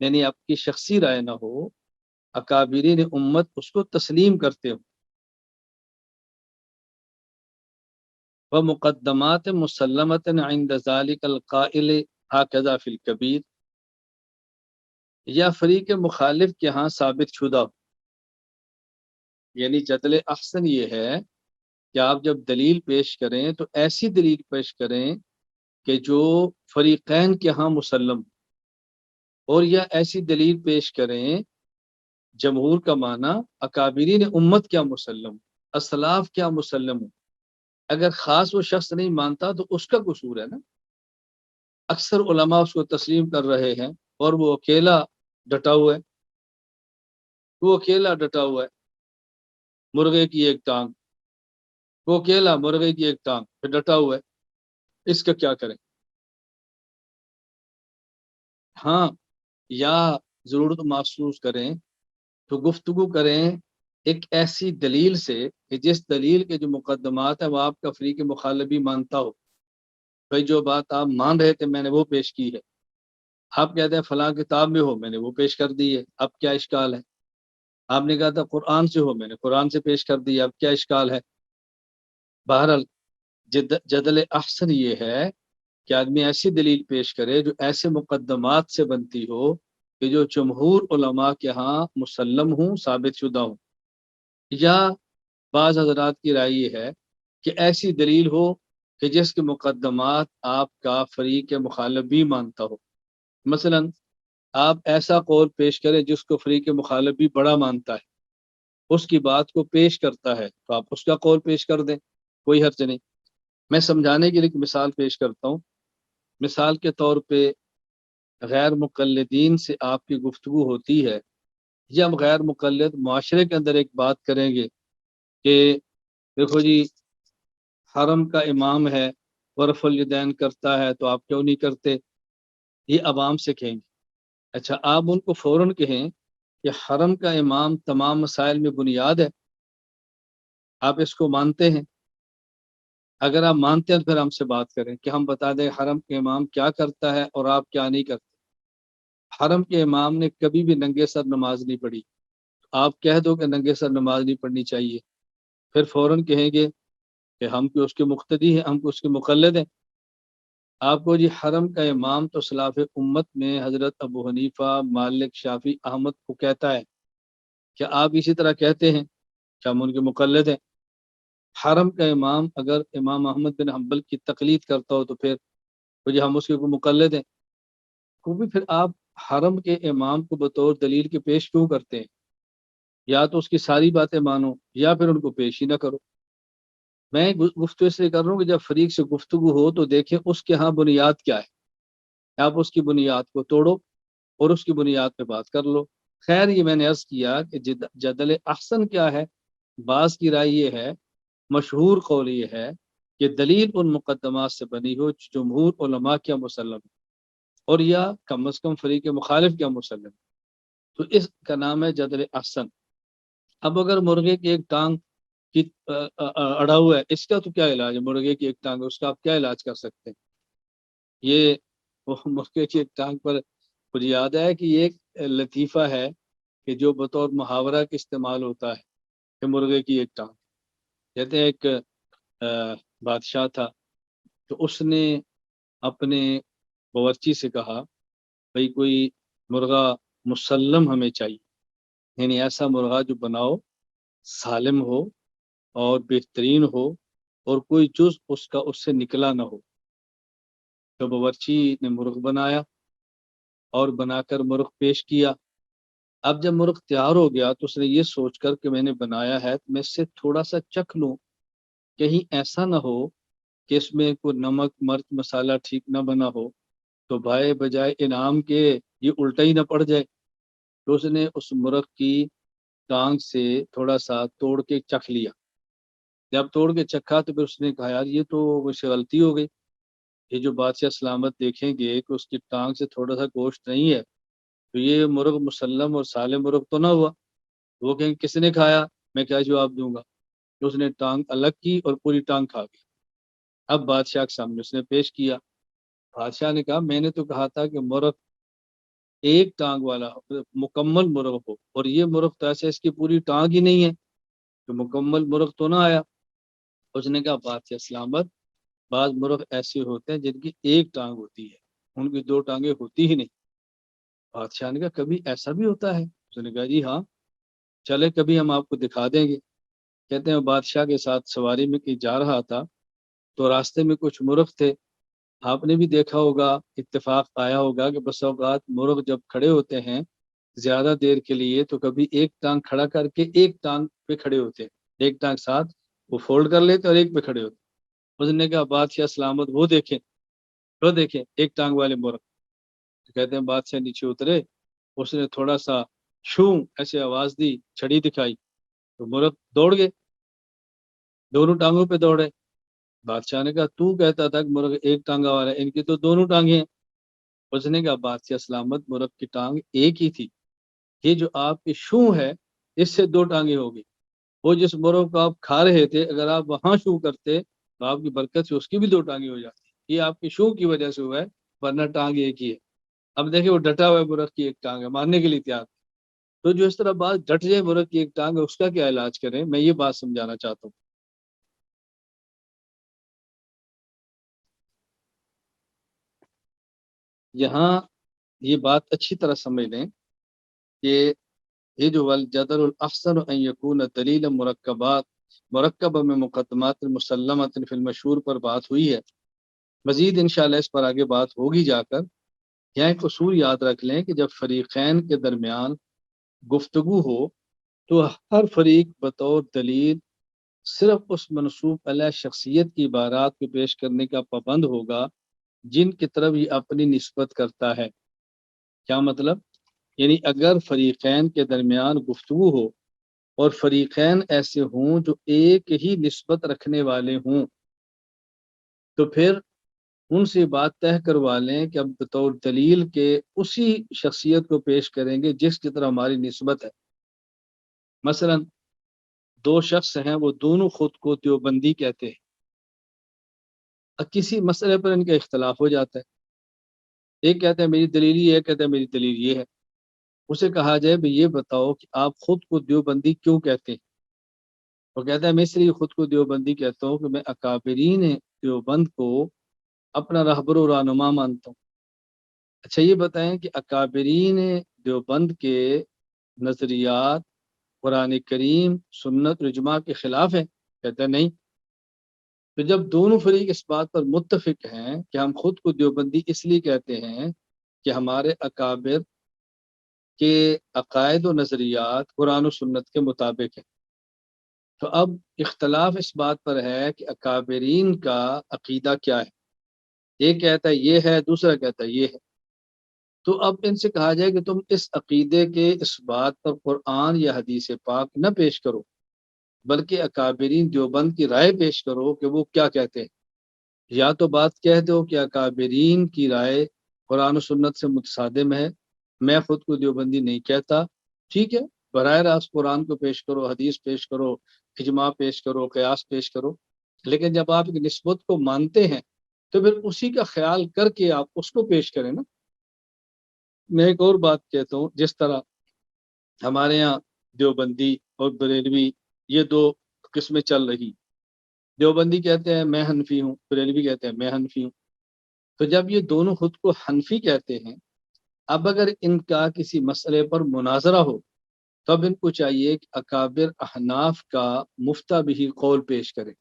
یعنی آپ کی شخصی رائے نہ ہو، اکابرین امت اس کو تسلیم کرتے ہو۔ ومقدمات مسلمت عند ذلك القائل هكذا فی الکبیر، یا فریق مخالف کے ہاں ثابت شدہ ہو۔ یعنی جدل احسن یہ ہے کہ آپ جب دلیل پیش کریں تو ایسی دلیل پیش کریں کہ جو فریقین کے ہاں مسلم ہو، اور یا ایسی دلیل پیش کریں، جمہور کا معنی اکابرین امت کیا مسلم، اسلاف کیا مسلم ہو۔ اگر خاص وہ شخص نہیں مانتا تو اس کا قصور ہے نا، اکثر علماء اس کو تسلیم کر رہے ہیں اور وہ اکیلا ڈٹا ہوا ہے، وہ اکیلا ڈٹا ہوا ہے، مرغے کی ایک ٹانگ، وہ اکیلا مرغے کی ایک ٹانگ پہ ڈٹا ہوا ہے، اس کا کیا کریں؟ ہاں، یا ضرورت محسوس کریں تو گفتگو کریں ایک ایسی دلیل سے کہ جس دلیل کے جو مقدمات ہیں وہ آپ کا فریق مخالف بھی مانتا ہو۔ بھائی جو بات آپ مان رہے تھے میں نے وہ پیش کی ہے، آپ کہتے ہیں فلاں کتاب میں ہو، میں نے وہ پیش کر دی ہے، اب کیا اشکال ہے؟ آپ نے کہا تھا قرآن سے ہو، میں نے قرآن سے پیش کر دی ہے، اب کیا اشکال ہے؟ بہرحال جدل احسن یہ ہے کہ آدمی ایسی دلیل پیش کرے جو ایسے مقدمات سے بنتی ہو کہ جو جمہور علماء کے ہاں مسلم ہوں، ثابت شدہ ہوں۔ یا بعض حضرات کی رائے یہ ہے کہ ایسی دلیل ہو کہ جس کے مقدمات آپ کا فریق مخالف بھی مانتا ہو۔ مثلا آپ ایسا قول پیش کریں جس کو فریق مخالف بھی بڑا مانتا ہے، اس کی بات کو پیش کرتا ہے تو آپ اس کا قول پیش کر دیں، کوئی حرج نہیں۔ میں سمجھانے کے لیے ایک مثال پیش کرتا ہوں۔ مثال کے طور پہ غیر مقلدین سے آپ کی گفتگو ہوتی ہے، یا ہم غیر مقلد معاشرے کے اندر ایک بات کریں گے کہ دیکھو جی حرم کا امام ہے، ورف الیدین کرتا ہے تو آپ کیوں نہیں کرتے، یہ عوام سے کہیں گے۔ اچھا آپ ان کو فوراً کہیں کہ حرم کا امام تمام مسائل میں بنیاد ہے، آپ اس کو مانتے ہیں؟ اگر آپ مانتے ہیں تو پھر ہم سے بات کریں کہ ہم بتا دیں حرم کے امام کیا کرتا ہے اور آپ کیا نہیں کرتے۔ حرم کے امام نے کبھی بھی ننگے سر نماز نہیں پڑھی، آپ کہہ دو کہ ننگے سر نماز نہیں پڑھنی چاہیے، پھر فوراً کہیں گے کہ ہم کو اس کے مقتدی ہیں، ہم کو اس کے مقلد ہیں۔ آپ کو جی حرم کا امام تو سلاف امت میں حضرت ابو حنیفہ، مالک، شافی، احمد کو کہتا ہے، کیا آپ اسی طرح کہتے ہیں کہ ہم ان کے مقلد ہیں؟ حرم کا امام اگر امام احمد بن حنبل کی تقلید کرتا ہو تو پھر جی ہم اس کے مقلد ہیں، کو بھی پھر آپ حرم کے امام کو بطور دلیل کے پیش کیوں کرتے ہیں؟ یا تو اس کی ساری باتیں مانو یا پھر ان کو پیش ہی نہ کرو۔ میں گفتگو اس لیے کر رہا ہوں کہ جب فریق سے گفتگو ہو تو دیکھیں اس کے ہاں بنیاد کیا ہے، آپ اس کی بنیاد کو توڑو اور اس کی بنیاد پہ بات کر لو۔ خیر یہ میں نے عرض کیا کہ جدل احسن کیا ہے، بعض کی رائے یہ ہے، مشہور قول یہ ہے کہ دلیل ان مقدمات سے بنی ہو جمہور علماء کیا مسلم ہے، اور یا کم از کم فریق مخالف کیا مسلم ہے، تو اس کا نام ہے جدل احسن۔ اب اگر مرغے کی ایک ٹانگ کی اڑا ہوا ہے، اس کا تو کیا علاج ہے؟ مرغے کی ایک ٹانگ، اس کا آپ کیا علاج کر سکتے ہیں؟ یہ مرغے کی ایک ٹانگ پر مجھے یاد ہے کہ یہ ایک لطیفہ ہے کہ جو بطور محاورہ کے استعمال ہوتا ہے کہ مرغے کی ایک ٹانگ۔ کہتے ہیں ایک بادشاہ تھا تو اس نے اپنے باورچی سے کہا بھئی کوئی مرغہ مسلم ہمیں چاہیے، یعنی ایسا مرغہ جو بناؤ سالم ہو اور بہترین ہو اور کوئی جز اس کا اس سے نکلا نہ ہو۔ تو باورچی نے مرغ بنایا اور بنا کر مرغ پیش کیا۔ اب جب مرغ تیار ہو گیا تو اس نے یہ سوچ کر کہ میں نے بنایا ہے تو میں اس سے تھوڑا سا چکھ لوں، کہیں ایسا نہ ہو کہ اس میں کوئی نمک مرچ مسالہ ٹھیک نہ بنا ہو تو بھائی بجائے انعام کے یہ الٹا ہی نہ پڑ جائے۔ تو اس نے اس مرغ کی ٹانگ سے تھوڑا سا توڑ کے چکھ لیا۔ جب توڑ کے چکھا تو پھر اس نے کہا یار یہ تو مجھ سے غلطی ہو گئی، یہ جو بادشاہ سلامت دیکھیں گے کہ اس کی ٹانگ سے تھوڑا سا گوشت نہیں ہے تو یہ مرغ مسلم اور سالم مرغ تو نہ ہوا۔ وہ کہیں کس نے کھایا، میں کیا جواب دوں گا؟ تو اس نے ٹانگ الگ کی اور پوری ٹانگ کھا گئی۔ اب بادشاہ کے سامنے اس نے پیش کیا، بادشاہ نے کہا میں نے تو کہا تھا کہ مرغ ایک ٹانگ والا مکمل مرغ ہو، اور یہ مرغ تو ایسے اس کی پوری ٹانگ ہی نہیں ہے تو مکمل مرغ تو نہ آیا۔ اس نے کہا بادشاہ سلامت، بعض مرغ ایسے ہوتے ہیں جن کی ایک ٹانگ ہوتی ہے، ان کی دو ٹانگیں ہوتی ہی نہیں۔ بادشاہ نے کہا کبھی ایسا بھی ہوتا ہے؟ اس نے کہا جی ہاں، چلے کبھی ہم آپ کو دکھا دیں گے۔ کہتے ہیں بادشاہ کے ساتھ سواری میں کہیں جا رہا تھا تو راستے میں کچھ مرغ تھے، آپ نے بھی دیکھا ہوگا، اتفاق آیا ہوگا کہ بس اوقات مرغ جب کھڑے ہوتے ہیں زیادہ دیر کے لیے تو کبھی ایک ٹانگ کھڑا کر کے ایک ٹانگ پہ کھڑے ہوتے ہیں، ایک ٹانگ ساتھ وہ فولڈ کر لیتے اور ایک پہ کھڑے ہوتے۔ اس نے کہا بادشاہ سلامت وہ دیکھیں ایک ٹانگ والے مرغ۔ تو کہتے ہیں بادشاہ نیچے اترے، اس نے تھوڑا سا شوں ایسے آواز دی، چھڑی دکھائی تو مرغ دوڑ گئے، دونوں ٹانگوں پہ دوڑے۔ بادشاہ نے کہا تو کہتا تھا کہ مرغ ایک ٹانگا والا ہے، ان کی تو دونوں ٹانگیں ہیں۔ اس نے کہا بادشاہ سلامت مرغ کی ٹانگ ایک ہی تھی، یہ جو آپ کی شوں ہے اس سے دو ٹانگیں ہوگی۔ وہ جس مرغ کو آپ کھا رہے تھے اگر آپ وہاں شوں کرتے تو آپ کی برکت سے اس کی بھی دو ٹانگیں ہو جاتی، یہ آپ کی شوں کی وجہ سے ہوا ہے، ورنہ ٹانگ ایک ہی ہے۔ اب دیکھیں وہ ڈٹا ہوا ہے مرغ کی ایک ٹانگ ہے، ماننے کے لیے تیار۔ تو جو اس طرح بات ڈٹ جائے مرغ کی ایک ٹانگ ہے اس کا کیا علاج کریں؟ میں یہ بات سمجھانا چاہتا ہوں۔ یہاں یہ بات اچھی طرح سمجھ لیں کہ یہ جو والجدل الاحسن ان یکون دلیل مرکب میں مقدمات مسلمت فی المشہور پر بات ہوئی ہے۔ مزید انشاءاللہ اس پر آگے بات ہوگی جا کر۔ یہاں ایک اصول یاد رکھ لیں کہ جب فریقین کے درمیان گفتگو ہو تو ہر فریق بطور دلیل صرف اس منسوب علیہ شخصیت کی عبارات کو پیش کرنے کا پابند ہوگا جن کی طرف یہ اپنی نسبت کرتا ہے۔ کیا مطلب؟ یعنی اگر فریقین کے درمیان گفتگو ہو اور فریقین ایسے ہوں جو ایک ہی نسبت رکھنے والے ہوں، تو پھر ان سے بات طے کروا لیں کہ اب بطور دلیل کے اسی شخصیت کو پیش کریں گے جس کی طرح ہماری نسبت ہے۔ مثلا دو شخص ہیں، وہ دونوں خود کو دیوبندی کہتے ہیں، اب کسی مسئلے پر ان کا اختلاف ہو جاتا ہے، ایک کہتا ہے میری دلیل یہ ہے، ایک کہتا ہے میری دلیل یہ ہے۔ اسے کہا جائے بھئی یہ بتاؤ کہ آپ خود کو دیوبندی کیوں کہتے ہیں؟ وہ کہتا ہے میں اس لیے خود کو دیوبندی کہتا ہوں کہ میں اکابرین دیوبند کو اپنا رہبر و رہنما مانتا ہوں۔ اچھا یہ بتائیں کہ اکابرین دیوبند کے نظریات قرآن کریم سنت و اجماع کے خلاف ہے؟ کہتا ہے نہیں۔ تو جب دونوں فریق اس بات پر متفق ہیں کہ ہم خود کو دیوبندی اس لیے کہتے ہیں کہ ہمارے اکابر کے عقائد و نظریات قرآن و سنت کے مطابق ہیں، تو اب اختلاف اس بات پر ہے کہ اکابرین کا عقیدہ کیا ہے۔ ایک کہتا ہے یہ ہے، دوسرا کہتا ہے یہ ہے۔ تو اب ان سے کہا جائے کہ تم اس عقیدے کے اس بات پر قرآن یا حدیث پاک نہ پیش کرو، بلکہ اکابرین دیوبند کی رائے پیش کرو کہ وہ کیا کہتے ہیں۔ یا تو بات کہہ دو کہ اکابرین کی رائے قرآن و سنت سے متصادم ہے، میں خود کو دیوبندی نہیں کہتا، ٹھیک ہے، براہ راست قرآن کو پیش کرو، حدیث پیش کرو، اجماع پیش کرو، قیاس پیش کرو۔ لیکن جب آپ ایک نسبت کو مانتے ہیں تو پھر اسی کا خیال کر کے آپ اس کو پیش کریں نا۔ میں ایک اور بات کہتا ہوں، جس طرح ہمارے ہاں دیوبندی اور بریلوی یہ دو قسمیں چل رہی، دیوبندی کہتے ہیں میں حنفی ہوں، بریلوی کہتے ہیں میں حنفی ہوں۔ تو جب یہ دونوں خود کو حنفی کہتے ہیں، اب اگر ان کا کسی مسئلے پر مناظرہ ہو تب ان کو چاہیے کہ اکابر احناف کا مفتہ بھی قول پیش کرے۔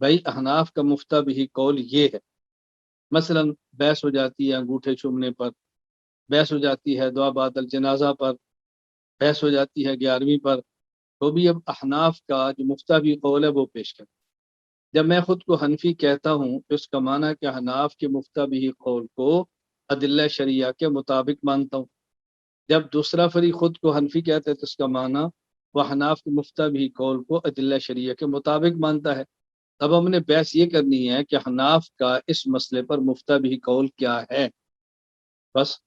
بھائی احناف کا مفتہ بھی قول یہ ہے، مثلا بحث ہو جاتی ہے انگوٹھے چومنے پر، بحث ہو جاتی ہے دعا بعد الجنازہ پر، بحث ہو جاتی ہے 11ویں پر، تو بھی اب احناف کا جو مفتہ بھی قول ہے وہ پیش کرے۔ جب میں خود کو حنفی کہتا ہوں تو اس کا معنی ہے کہ احناف کے مفتہ بھی قول کو ادلہ شریعہ کے مطابق مانتا ہوں۔ جب دوسرا فریق خود کو حنفی کہتا ہے تو اس کا معنی وہ احناف کے مفتہ بھی قول کو ادلہ شریعہ کے مطابق مانتا ہے۔ اب ہم نے بحث یہ کرنی ہے کہ حناف کا اس مسئلے پر مفتہ بھی قول کیا ہے، بس۔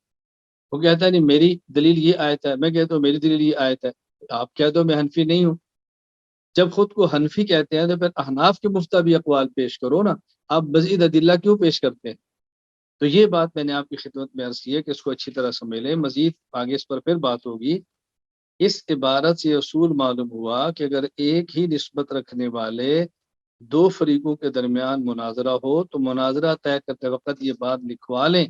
وہ کہتا ہے نہیں میری دلیل یہ آیت ہے، میں کہتا ہوں میری دلیل یہ آیت ہے، آپ کہہ دو میں حنفی نہیں ہوں۔ جب خود کو حنفی کہتے ہیں تو پھر احناف کے مفتہ بھی اقوال پیش کرو نا، آپ مزید ادلہ کیوں پیش کرتے ہیں؟ تو یہ بات میں نے آپ کی خدمت میں عرض کی ہے کہ اس کو اچھی طرح سمجھ لیں، مزید آگے اس پر پھر بات ہوگی۔ اس عبارت سے اصول معلوم ہوا کہ اگر ایک ہی نسبت رکھنے والے دو فریقوں کے درمیان مناظرہ ہو تو مناظرہ طے کرتے وقت یہ بات لکھوا لیں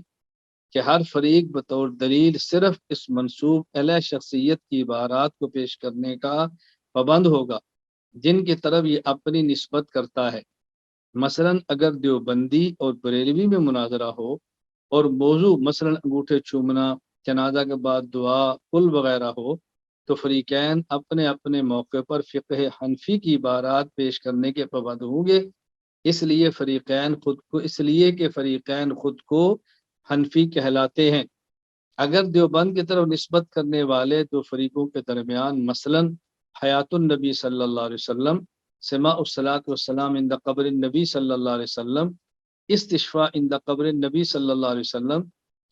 کہ ہر فریق بطور دلیل صرف اس منسوب علیہ شخصیت کی عبارات کو پیش کرنے کا پابند ہوگا جن کی طرف یہ اپنی نسبت کرتا ہے۔ مثلا اگر دیوبندی اور بریلوی میں مناظرہ ہو اور موضوع مثلا انگوٹھے چومنا، جنازہ کے بعد دعا، کل وغیرہ ہو، تو فریقین اپنے اپنے موقع پر فقہ حنفی کی عبارات پیش کرنے کے پابند ہوں گے، اس لیے کہ فریقین خود کو حنفی کہلاتے ہیں۔ اگر دیوبند کی طرف نسبت کرنے والے دو فریقوں کے درمیان مثلا حیات النبی صلی اللہ علیہ وسلم، سماع الصلاۃ والسلام عند قبر النبی صلی اللہ علیہ وسلم، استشفاء عند قبر النبی صلی اللہ علیہ وسلم،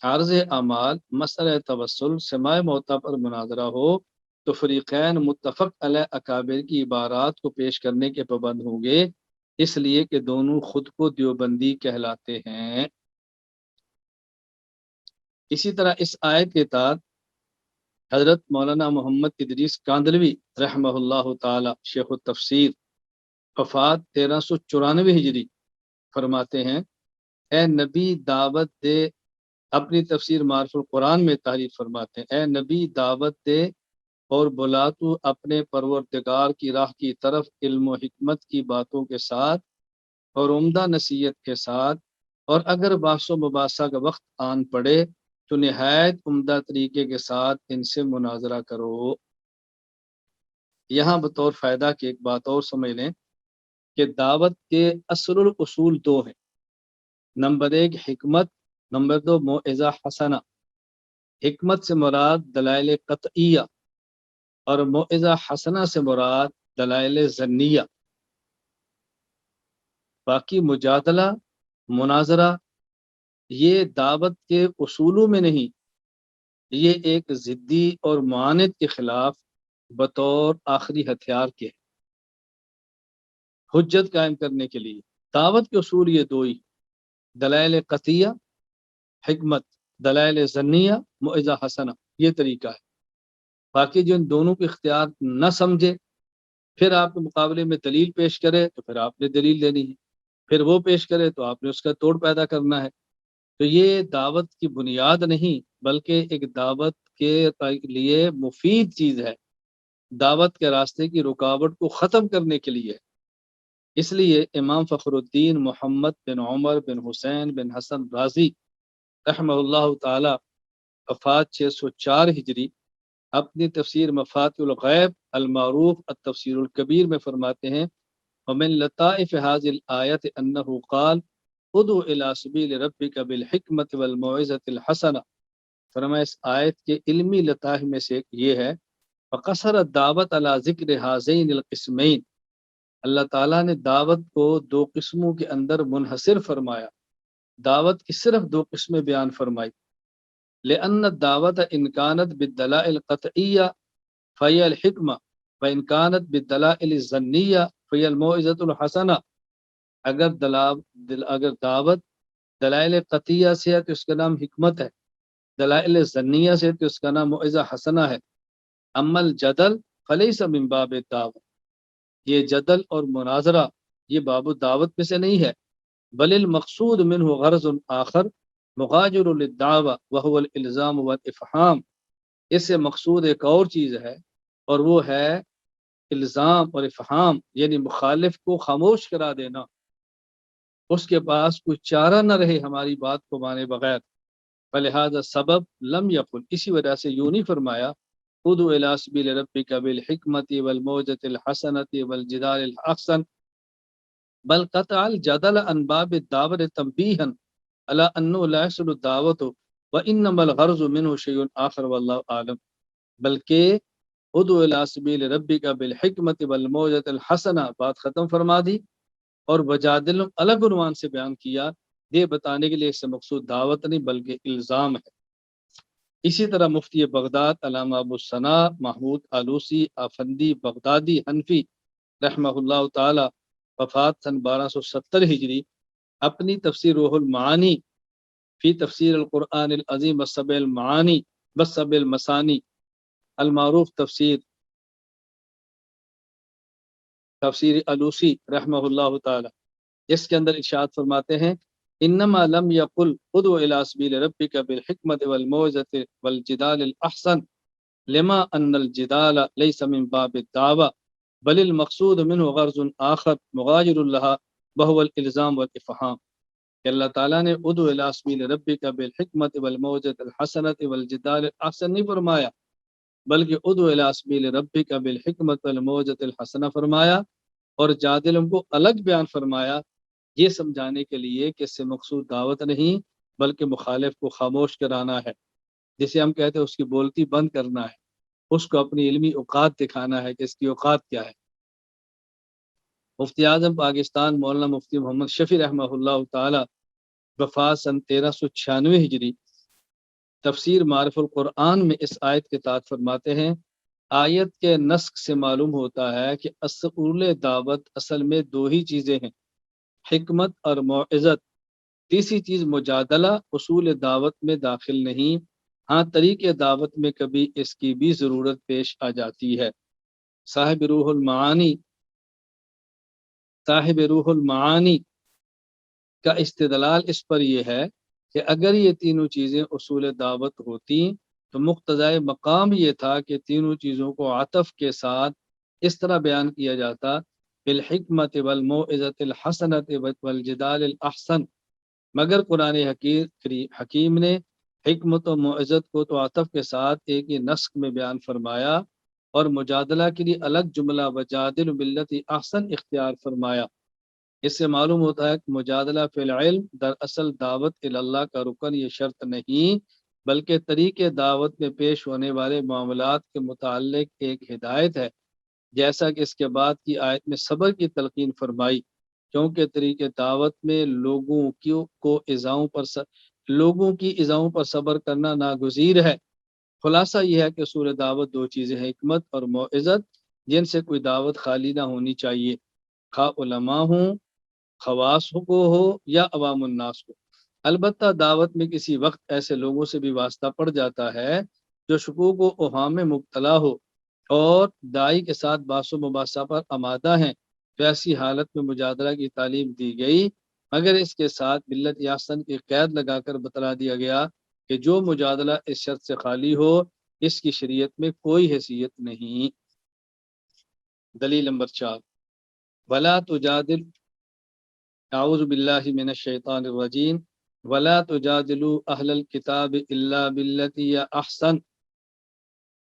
عرض اعمال، مسئلہ توسل، سماع موتیٰ پر مناظرہ ہو تو فریقین متفق علیہ اکابر کی عبارات کو پیش کرنے کے پابند ہوں گے، اس لیے کہ دونوں خود کو دیوبندی کہلاتے ہیں۔ اسی طرح اس آیت کے تحت حضرت مولانا محمد ادریس کاندلوی رحمہ اللہ تعالی شیخ التفسیر، وفات 1394 ہجری، فرماتے ہیں اے نبی دعوت دے، اپنی تفسیر معرف القرآن میں تحریر فرماتے ہیں، اے نبی دعوت دے اور بلا تو اپنے پروردگار کی راہ کی طرف علم و حکمت کی باتوں کے ساتھ اور عمدہ نصیحت کے ساتھ، اور اگر بحث و مباحثہ کا وقت آن پڑے تو نہایت عمدہ طریقے کے ساتھ ان سے مناظرہ کرو۔ یہاں بطور فائدہ کی ایک بات اور سمجھ لیں کہ دعوت کے اصل الاصول دو ہیں، نمبر ایک حکمت، نمبر دو موعظہ حسنہ۔ حکمت سے مراد دلائل قطعیہ اور موعظہ حسنہ سے مراد دلائل ظنیہ۔ باقی مجادلہ، مناظرہ، یہ دعوت کے اصولوں میں نہیں، یہ ایک ضدی اور معاند کے خلاف بطور آخری ہتھیار کے حجت قائم کرنے کے لیے۔ دعوت کے اصول یہ دو ہی، دلائل قطعیہ حکمت، دلائل ظنیہ موعظہ حسنہ، یہ طریقہ ہے۔ باقی جو ان دونوں کو اختیار نہ سمجھے، پھر آپ کے مقابلے میں دلیل پیش کرے تو پھر آپ نے دلیل دینی ہے، پھر وہ پیش کرے تو آپ نے اس کا توڑ پیدا کرنا ہے۔ تو یہ دعوت کی بنیاد نہیں، بلکہ ایک دعوت کے لیے مفید چیز ہے، دعوت کے راستے کی رکاوٹ کو ختم کرنے کے لیے۔ اس لیے امام فخر الدین محمد بن عمر بن حسین بن حسن رازی رحمہ اللہ تعالی وفات 604 ہجری اپنی تفسیر مفاتح الغیب المعروف التفسیر الکبیر میں فرماتے ہیں ومن لطائف هذه الآیت انه قال ادعو الى سبیل ربک بالحکمت والموعظۃ الحسنہ۔ فرمایا اس آیت کے علمی لطائف میں سے یہ ہے فقصر الدعوت على ذکر هذین القسمین، اللہ تعالیٰ نے دعوت کو دو قسموں کے اندر منحصر فرمایا، دعوت کی صرف دو قسمیں بیان فرمائی۔ لأن الدعوت ان كانت بالدلائل القطعیہ فهي الحکمہ وان كانت بالدلائل الظنیہ فهي الموعظۃ الحسنہ۔ اگر دعوت دلائل قطعیہ سے ہے تو اس کا نام حکمت ہے، دلائل ظنیہ سے تو اس کا نام موعظہ حسنہ ہے۔ اما الجدل فلیس من باب الدعوت، یہ جدل اور مناظرہ یہ باب الدعوت میں سے نہیں ہے، بل المقصود منہ غرض آخر مغاجر للدعوہ وهو الالزام والافہام، اس سے مقصود ایک اور چیز ہے اور وہ ہے الزام اور افہام، یعنی مخالف کو خاموش کرا دینا، اس کے پاس کوئی چارہ نہ رہے ہماری بات کو مانے بغیر۔ فلہذا سبب لم یقل، اسی وجہ سے یوں نہیں فرمایا ادعو الی سبیل ربک بالحکمت والموعظۃ الحسنۃ والجدال الاحسن، بل قطع الجدل عن باب الدعوت تنبیہا علی انه لا يحصل الدعوت وانما الغرض منه شیء آخر واللہ اعلم، بلکہ ادعو الی سبیل ربک بالحکمت والموعظۃ الحسنہ بات ختم فرما دی اور وجادل الگ عنوان سے بیان کیا، یہ بتانے کے لیے اس سے مقصود دعوت نہیں بلکہ الزام ہے۔ اسی طرح مفتی بغداد علامہ ابو الثناء محمود آلوسی آفندی بغدادی حنفی رحمہ اللہ تعالی وفات سن 1270 ہجری اپنی تفسیر روح المعانی فی تفسیر القرآن العظیم والسبع المعانی والسبع المثانی المعروف تفسیر آلوسی رحمہ اللہ تعالی، اس کے اندر ارشاد فرماتے ہیں انما لم یقل ادعو الی سبیل ربک بالحکمت والموعظۃ والجدال الاحسن لما ان الجدال لیس من باب الدعوہ بل المقصود منه غرض آخر مغایر لها وهو الالزام والافہام، کہ اللہ تعالیٰ نے ادعو الی سبیل ربک بالحکمت والموعظۃ الحسنۃ والجدال الاحسن نہیں فرمایا، بلکہ ادعو الی سبیل ربک بالحکمت والموعظۃ الحسنہ فرمایا اور جادلوں کو الگ بیان فرمایا، یہ سمجھانے کے لیے کہ اس سے مقصود دعوت نہیں بلکہ مخالف کو خاموش کرانا ہے، جسے ہم کہتے ہیں اس کی بولتی بند کرنا ہے، اس کو اپنی علمی اوقات دکھانا ہے کہ اس کی اوقات کیا ہے۔ مفتی اعظم پاکستان مولانا مفتی محمد شفیع رحمہ اللہ تعالی وفات سن 1396 ہجری تفسیر معرف القرآن میں اس آیت کے تحت فرماتے ہیں آیت کے نسخ سے معلوم ہوتا ہے کہ اصول دعوت اصل میں دو ہی چیزیں ہیں، حکمت اور موعظت، تیسری چیز مجادلہ اصول دعوت میں داخل نہیں، ہاں طریق دعوت میں کبھی اس کی بھی ضرورت پیش آ جاتی ہے۔ صاحب روح المعانی کا استدلال اس پر یہ ہے کہ اگر یہ تینوں چیزیں اصول دعوت ہوتی تو مقتضائے مقام یہ تھا کہ تینوں چیزوں کو عطف کے ساتھ اس طرح بیان کیا جاتا بالحکمت والموعظۃ الحسنۃ والجدال الاحسن، مگر قرآن حکیم نے حکمت و موعظت کو تو عطف کے ساتھ ایک ہی نسق میں بیان فرمایا اور مجادلہ کے لیے الگ جملہ وجادل باللتی احسن اختیار فرمایا۔ اس سے معلوم ہوتا ہے کہ مجادلہ فی العلم دراصل دعوت اللہ کا رکن یہ شرط نہیں، بلکہ طریق دعوت میں پیش ہونے والے معاملات کے متعلق ایک ہدایت ہے، جیسا کہ اس کے بعد کی آیت میں صبر کی تلقین فرمائی، کیونکہ طریق دعوت میں لوگوں کی ایذاؤں پر صبر کرنا ناگزیر ہے۔ خلاصہ یہ ہے کہ اصول دعوت دو چیزیں ہیں، حکمت اور موعظت، جن سے کوئی دعوت خالی نہ ہونی چاہیے، خواہ علماء ہوں، خواص کو ہو یا عوام الناس کو۔ البتہ دعوت میں کسی وقت ایسے لوگوں سے بھی واسطہ پڑ جاتا ہے جو شکوک و اوہام میں مبتلا ہو اور داعی کے ساتھ باس و مباحثہ پر آمادہ ہیں، تو ایسی حالت میں مجادلہ کی تعلیم دی گئی، مگر اس کے ساتھ ملت یاسن کی قید لگا کر بتلا دیا گیا کہ جو مجادلہ اس شرط سے خالی ہو اس کی شریعت میں کوئی حیثیت نہیں۔ دلیل نمبر 4، ولا تجادل، اعوذ باللہ من الشیطان الرجیم، ولا تجادلوا اہل الکتاب الا باللتی ہی احسن،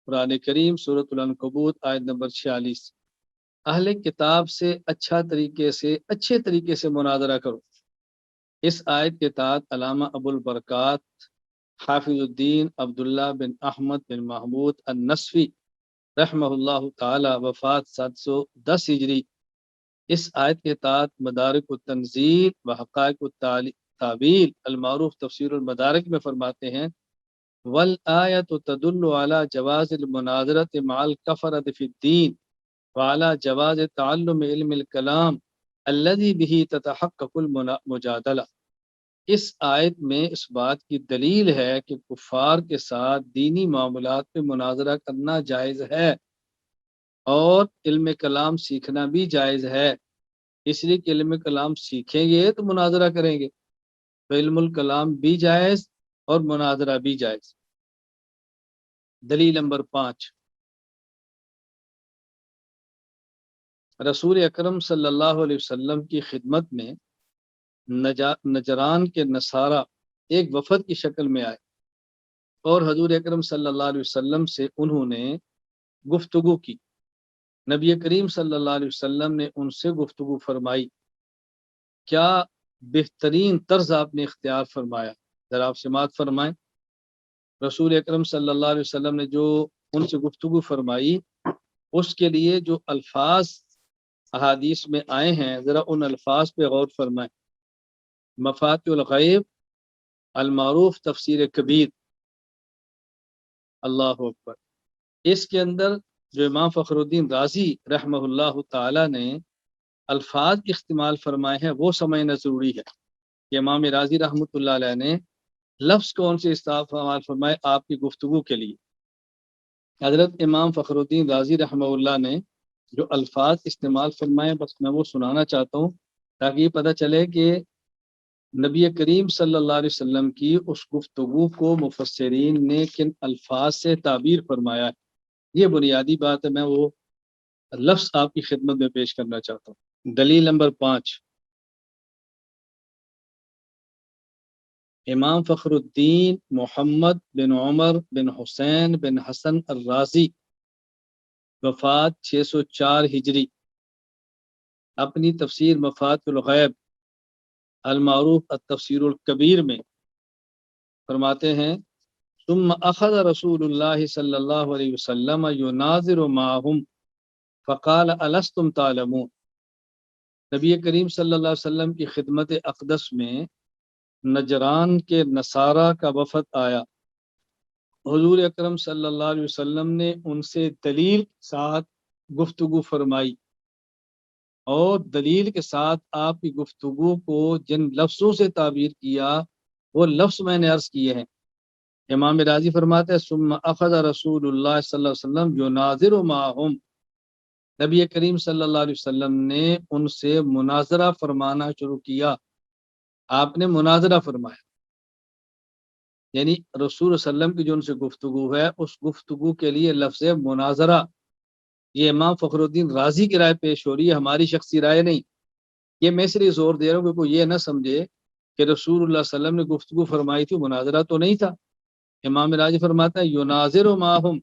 قرآن کریم سورۃ العنکبوت آیت نمبر 46۔ اہل کتاب سے اچھے طریقے سے مناظرہ کرو۔ اس آیت کے تحت علامہ ابو البرکات حافظ الدین عبداللہ بن احمد بن محمود النصفی رحمہ اللہ تعالی وفات 710 ہجری، اس آیت کے تحت مدارک التنزیل و حقائق التعبیل المعروف تفسیر المدارک میں فرماتے ہیں، والآیت تدل علی جواز المناظرۃ مع الکفرۃ فی الدین وعلی جواز تعلم علم الکلام الذی بہ تتحقق المجادلہ۔ اس آیت میں اس بات کی دلیل ہے کہ کفار کے ساتھ دینی معاملات میں مناظرہ کرنا جائز ہے اور علم کلام سیکھنا بھی جائز ہے، اس لیے کہ علم کلام سیکھیں گے تو مناظرہ کریں گے، تو علم الکلام بھی جائز اور مناظرہ بھی جائز۔ دلیل نمبر 5، رسول اکرم صلی اللہ علیہ وسلم کی خدمت میں نجران کے نصارہ ایک وفد کی شکل میں آئے اور حضور اکرم صلی اللہ علیہ وسلم سے انہوں نے گفتگو کی۔ نبی کریم صلی اللہ علیہ وسلم نے ان سے گفتگو فرمائی۔ کیا بہترین طرز آپ نے اختیار فرمایا، ذرا آپ سماعت فرمائیں۔ رسول اکرم صلی اللہ علیہ وسلم نے جو ان سے گفتگو فرمائی، اس کے لیے جو الفاظ احادیث میں آئے ہیں ذرا ان الفاظ پہ غور فرمائیں۔ مفاتیح الغیب المعروف تفسیر کبیر، اللہ اکبر، اس کے اندر جو امام فخر الدین رازی رحمہ اللہ تعالی نے الفاظ استعمال فرمائے ہیں وہ سمجھنا ضروری ہے کہ امام رازی رحمۃ اللہ علیہ نے لفظ کون سے استعمال فرمائے آپ کی گفتگو کے لیے۔ حضرت امام فخر الدین رازی رحمہ اللہ نے جو الفاظ استعمال فرمائے بس میں وہ سنانا چاہتا ہوں تاکہ یہ پتہ چلے کہ نبی کریم صلی اللہ علیہ وسلم کی اس گفتگو کو مفسرین نے کن الفاظ سے تعبیر فرمایا ہے، یہ بنیادی بات ہے، میں وہ لفظ آپ کی خدمت میں پیش کرنا چاہتا ہوں۔ دلیل نمبر 5، امام فخر الدین محمد بن عمر بن حسین بن حسن الرازی وفات 604 ہجری، اپنی تفسیر مفاتیح الغیب المعروف التفسیر الکبیر میں فرماتے ہیں، ثم اخذ رسول اللہ صلی اللہ علیہ وسلم یناظر معہم فقال الستم تعلمون۔ نبی کریم صلی اللہ علیہ وسلم کی خدمت اقدس میں نجران کے نصارہ کا وفد آیا، حضور اکرم صلی اللہ علیہ وسلم نے ان سے دلیل کے ساتھ گفتگو فرمائی، اور دلیل کے ساتھ آپ کی گفتگو کو جن لفظوں سے تعبیر کیا وہ لفظ میں نے عرض کیے ہیں۔ امام راضی فرماتے ہیں، ثم اخذ رسول اللہ صلی اللہ علیہ وسلم یناظر معہم، نبی کریم صلی اللہ علیہ وسلم نے ان سے مناظرہ فرمانا شروع کیا، آپ نے مناظرہ فرمایا، یعنی رسول صلی اللہ علیہ وسلم کی جو ان سے گفتگو ہے اس گفتگو کے لیے لفظ مناظرہ، یہ امام فخر الدین رازی کی رائے پیش ہو رہی ہے، ہماری شخصی رائے نہیں۔ یہ میں اس لیے زور دے رہا ہوں کہ کوئی یہ نہ سمجھے کہ رسول اللہ صلی اللہ علیہ وسلم نے گفتگو فرمائی تھی، مناظرہ تو نہیں تھا۔ امام راضی فرماتا ہے یناظر معہم،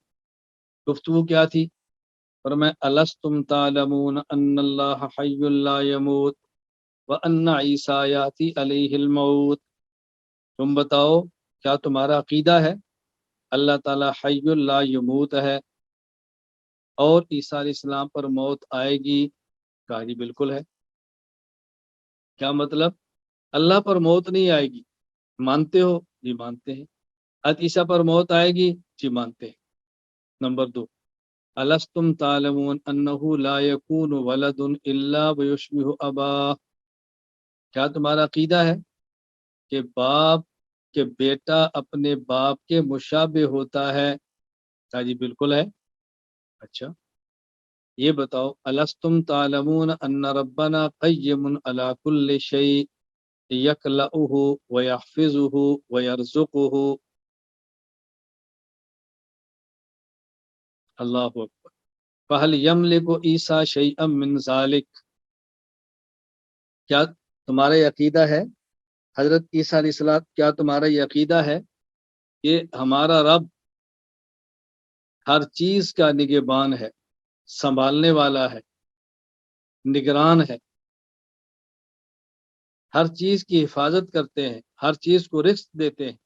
گفتگو کیا تھی؟ فرمایا الستم تعلمون ان اللہ حی لا یموت وان عیسیٰ یاتی علیہ الموت، تم بتاؤ کیا تمہارا عقیدہ ہے اللہ تعالیٰ حی لا یموت ہے اور عیسیٰ علیہ السلام پر موت آئے گی؟ کہا جی بالکل ہے۔ کیا مطلب؟ اللہ پر موت نہیں آئے گی، مانتے ہو؟ جی مانتے ہیں۔ حضرت عیسیٰ پر موت آئے گی؟ جی مانتے ہیں۔ نمبر 2، الستم تعلمون انہ لا یکون ولد الا ویشبہ اباہ، کیا تمہارا عقیدہ ہے کہ باپ کہ بیٹا اپنے باپ کے مشابہ ہوتا ہے؟ کہا جی بالکل ہے۔ اچھا یہ بتاؤ الستم تعلمون ان ربنا قیم علی کل شیء یکلؤہ ویحفظہ ویرزقہ، اللہ اکبر، فہل یملک عیسیٰ شیئا من ذلک، کیا تمہارا یہ عقیدہ ہے حضرت عیسیٰ علیہ السلام، کیا تمہارا یہ عقیدہ ہے کہ ہمارا رب ہر چیز کا نگہبان ہے، سنبھالنے والا ہے، نگران ہے، ہر چیز کی حفاظت کرتے ہیں، ہر چیز کو رزق دیتے ہیں؟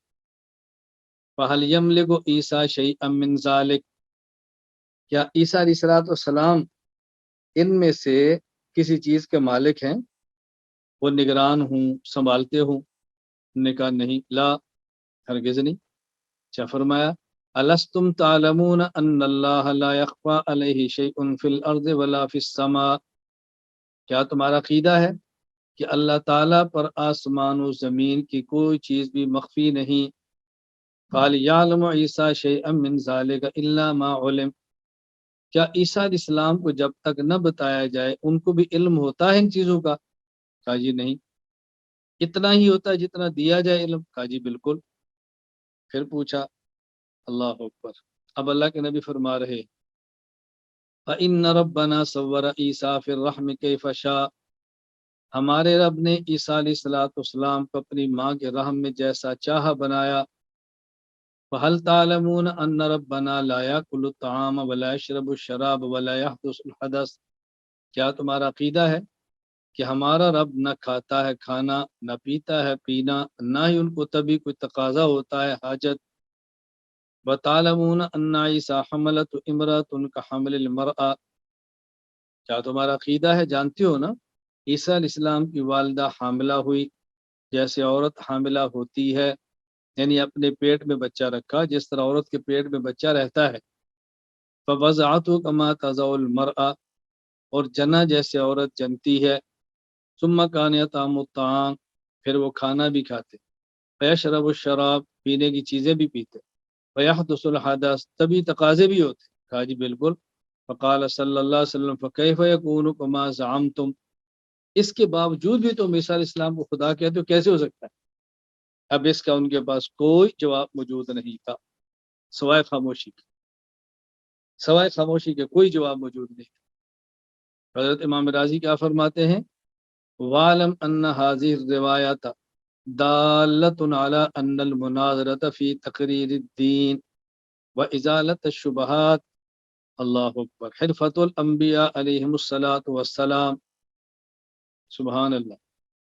فَهَلْ يَمْلِكُ عِيسَىٰ شَيْئًا مِّن ذَلِكَ، کیا عیسیٰ علیہ السلام ان میں سے کسی چیز کے مالک ہیں، وہ نگران ہوں، سنبھالتے ہوں؟ نے کہا نہیں، لا، ہرگز نہیں۔ کیا فرمایا الستم تعلمون ان اللہ لا يخفى علیہ شیء فی الارض ولا فی السماء، کیا تمہارا عقیدہ ہے کہ اللہ تعالیٰ پر آسمان و زمین کی کوئی چیز بھی مخفی نہیں؟ قال یعلم عیسیٰ شیئا من ذلک الا ما علم، کیا عیسیٰ علیہ السلام کو جب تک نہ بتایا جائے ان کو بھی علم ہوتا ہے ان چیزوں کا؟ کہا جی نہیں، اتنا ہی ہوتا ہے جتنا دیا جائے علم؟ کہا جی بالکل۔ پھر پوچھا، اللہ اکبر، اب اللہ کے نبی فرما رہے فَإِنَّ رَبَّنَا صَوَّرَ عِيسَىٰ فِي الرَّحْمِ كَيْفَ شَاءَ، ہمارے رب نے عیسیٰ علیہ السلام کو اپنی ماں کے رحم میں جیسا چاہا بنایا۔ فَهَلْ تَعْلَمُونَ أَنَّ رَبَّنَا لَا يَأْكُلُ الطَّعَامَ وَلَا يَشْرَبُ الشَّرَابَ وَلَا يَحْدُثُ الْحَدَثَ، کیا تمہارا عقیدہ ہے کہ ہمارا رب نہ کھاتا ہے کھانا، نہ پیتا ہے پینا، نہ ہی ان کو تبھی کوئی تقاضا ہوتا ہے حاجت؟ وَتَعْلَمُونَ أَنَّ عِيسَىٰ حَمَلَتْهُ امْرَأَةٌ كَحَمْلِ الْمَرْأَةِ، کیا تمہارا عقیدہ ہے، جانتے ہو نا عیسیٰ علیہ السلام کی والدہ حاملہ ہوئی جیسے عورت حاملہ ہوتی ہے، یعنی اپنے پیٹ میں بچہ رکھا جس طرح عورت کے پیٹ میں بچہ رہتا ہے۔ فَوَضَعَتْهُ كَمَا تَضَعُ الْمَرْأَةُ، اور جنا جیسے عورت جنتی ہے۔ ثُمَّ كَانَ يَطْعَمُ الطَّعَامَ، پھر وہ کھانا بھی کھاتے، فَيَشْرَبُ الشَّرَابَ، پینے کی چیزیں بھی پیتے، وَيَحْدُثُ الْحَدَثَ، تبھی تقاضے بھی ہوتے۔ کہا جی بالکل۔ فقال صلی اللہ علیہ وسلم فَكَيْفَ يَكُونُ كَمَا زَعَمْتُمْ، اس کے باوجود بھی تم عیسیٰ علیہ السلام کو خدا کہتے ہو، کیسے ہو سکتا ہے؟ اب اس کا ان کے پاس کوئی جواب موجود نہیں تھا سوائے خاموشی کے، سوائے خاموشی کے کوئی جواب موجود نہیں تھا۔ حضرت امام راضی کیا فرماتے ہیں، وَعْلَمْ أَنَّ هَذِهِ الرِّوَایَةَ دَالَّةٌ عَلَىٰ أَنَّ الْمُنَاظَرَةَ فِي تَقْرِيرِ الدِّینِ وَإِزَالَةِ الشُّبُہَاتِ، اللہ اکبر، حرفۃ الانبیاء علیہم الصلاۃ والسلام، سبحان اللہ۔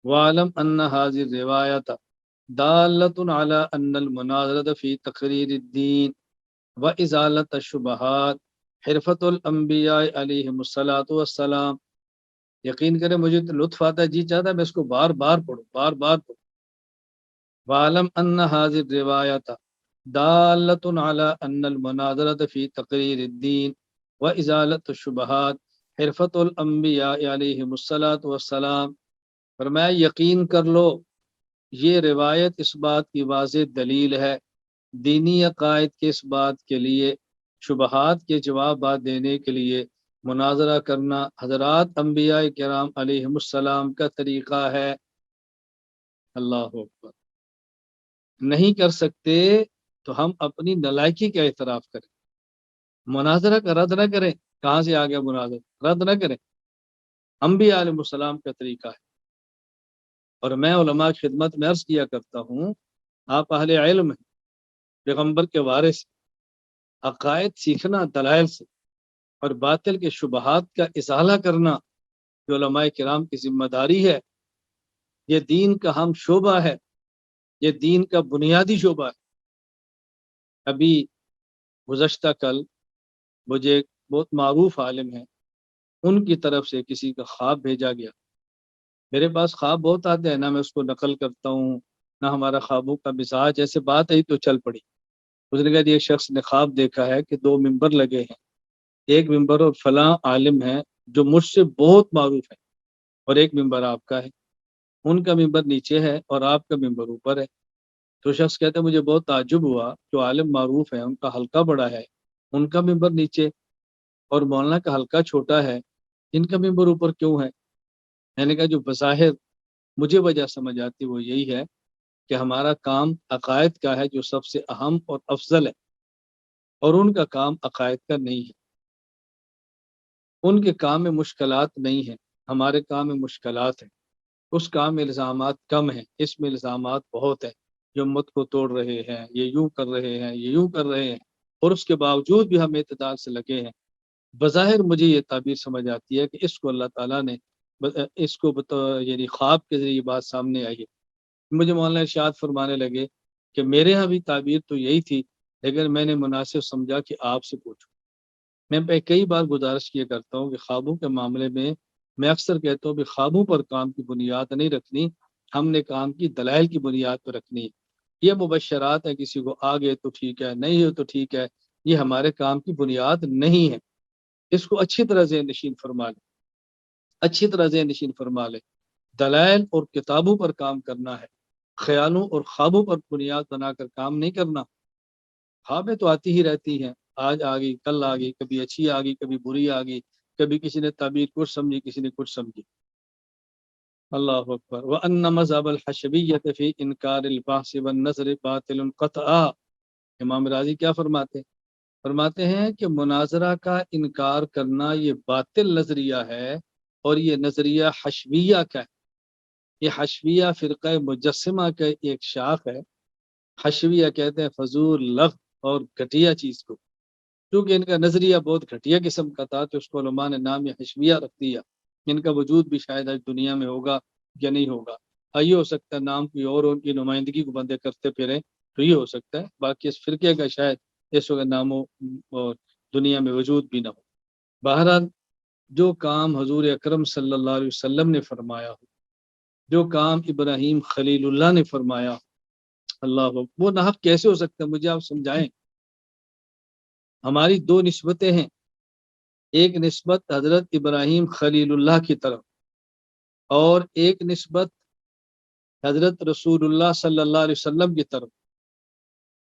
وَعْلَمْ أَنَّ هَذِهِ الرِّوَایَةَ دالۃ علی ان المناظرۃ فی تقریر الدین وازالۃ الشبہات حرفۃ الانبیاء علیہم الصلاۃ والسلام، یقین کریں مجھے تو لطف آتا ہے، جی چاہتا ہے میں اس کو بار بار پڑھوں، بار بار پڑھوں۔ وعلم ان هذه الروایت دالۃ علی ان المناظرۃ فی تقریر الدین وازالۃ الشبہات حرفۃ الانبیاء علیہم الصلاۃ والسلام، فرمایا یقین کر لو یہ روایت اس بات کی واضح دلیل ہے، دینی عقائد کے اس بات کے لیے، شبہات کے جوابات دینے کے لیے مناظرہ کرنا حضرات انبیاء کرام علیہم السلام کا طریقہ ہے۔ اللہ اکبر، نہیں کر سکتے تو ہم اپنی نالائکی کا اعتراف کریں، مناظرہ کا رد نہ کریں، کہاں سے آ گیا مناظرہ، رد نہ کریں، انبیاء علیہ السلام کا طریقہ ہے۔ اور میں علماء کی خدمت میں عرض کیا کرتا ہوں، آپ اہل علم ہیں، پیغمبر کے وارث، عقائد سیکھنا دلائل سے، اور باطل کے شبہات کا ازالہ کرنا جو علماء کرام کی ذمہ داری ہے، یہ دین کا ہم شعبہ ہے، یہ دین کا بنیادی شعبہ ہے۔ ابھی گزشتہ کل مجھے ایک بہت معروف عالم ہے، ان کی طرف سے کسی کا خواب بھیجا گیا۔ میرے پاس خواب بہت آتے ہیں، نہ میں اس کو نقل کرتا ہوں، نہ ہمارا خوابوں کا مزاج، ایسے بات آئی تو چل پڑی۔ اس نے کہا ایک شخص نے خواب دیکھا ہے کہ 2 ممبر لگے ہیں، ایک ممبر اور فلاں عالم ہے جو مجھ سے بہت معروف ہے، اور ایک ممبر آپ کا ہے، ان کا ممبر نیچے ہے اور آپ کا ممبر اوپر ہے۔ تو شخص کہتا ہے مجھے بہت تعجب ہوا، جو عالم معروف ہے ان کا حلقہ بڑا ہے، ان کا ممبر نیچے، اور مولانا کا حلقہ چھوٹا ہے، ان کا ممبر اوپر کیوں ہے؟ میں نے کہا جو بظاہر مجھے وجہ سمجھ آتی وہ یہی ہے کہ ہمارا کام عقائد کا ہے جو سب سے اہم اور افضل ہے، اور ان کا کام عقائد کا نہیں ہے۔ ان کے کام میں مشکلات نہیں ہیں، ہمارے کام میں مشکلات ہیں۔ اس کام میں الزامات کم ہیں، اس میں الزامات بہت ہیں، جو امت کو توڑ رہے ہیں، یہ یوں کر رہے ہیں، یہ یوں کر رہے ہیں، اور اس کے باوجود بھی ہم اعتدال سے لگے ہیں۔ بظاہر مجھے یہ تعبیر سمجھ آتی ہے کہ اس کو اللہ تعالیٰ نے اس کو یعنی خواب کے ذریعے یہ بات سامنے آئی ہے۔ مجھے مولانا ارشاد فرمانے لگے کہ میرے ہاں بھی تعبیر تو یہی تھی، لیکن میں نے مناسب سمجھا کہ آپ سے پوچھوں۔ میں کئی بار گزارش کیا کرتا ہوں کہ خوابوں کے معاملے میں اکثر کہتا ہوں کہ خوابوں پر کام کی بنیاد نہیں رکھنی، ہم نے کام کی دلائل کی بنیاد پر رکھنی ہے۔ یہ مبشرات ہے، کسی کو آ گئے تو ٹھیک ہے، نہیں ہو تو ٹھیک ہے، یہ ہمارے کام کی بنیاد نہیں ہے۔ اس کو اچھی طرح ذہن نشین فرما لے، اچھی طرح ذہن نشین فرما لے۔ دلائل اور کتابوں پر کام کرنا ہے، خیالوں اور خوابوں پر بنیاد بنا کر کام نہیں کرنا۔ خوابیں تو آتی ہی رہتی ہیں، آج آ گئی، کل آ گئی، کبھی اچھی آ گئی، کبھی بری آ گئی، کبھی کسی نے تعبیر کچھ سمجھی، کسی نے کچھ سمجھی۔ اللہ اکبر۔ وَأَنَّ مَذْهَبَ الْحَشَوِيَّةِ فِي إِنْكَارِ الْبَعْثِ وَالنَّشْرِ باطل قطعا۔ امام راضی کیا فرماتے ہیں؟ فرماتے ہیں کہ مناظرہ کا انکار کرنا یہ باطل نظریہ ہے، اور یہ نظریہ حشویہ کا ہے۔ یہ حشویہ فرقہ مجسمہ کا ایک شاخ ہے۔ حشویہ کہتے ہیں فضول، لغو اور گھٹیا چیز کو۔ کیونکہ ان کا نظریہ بہت گھٹیا قسم کا تھا تو اس کو علماء نے نام حشویہ رکھ دیا۔ ان کا وجود بھی شاید آج دنیا میں ہوگا یا نہیں ہوگا، یہ ہو سکتا ہے نام کوئی اور ان کی نمائندگی کو بندے کرتے پھریں تو یہ ہو سکتا ہے، باقی اس فرقے کا شاید اس وقت نام و دنیا میں وجود بھی نہ ہو۔ بہرحال جو کام حضور اکرم صلی اللہ علیہ وسلم نے فرمایا ہو، جو کام ابراہیم خلیل اللہ نے فرمایا ہو، اللہ وہ ناحق کیسے ہو سکتا ہے؟ مجھے آپ سمجھائیں۔ ہماری 2 نسبتیں ہیں، ایک نسبت حضرت ابراہیم خلیل اللہ کی طرف، اور ایک نسبت حضرت رسول اللہ صلی اللہ علیہ وسلم کی طرف۔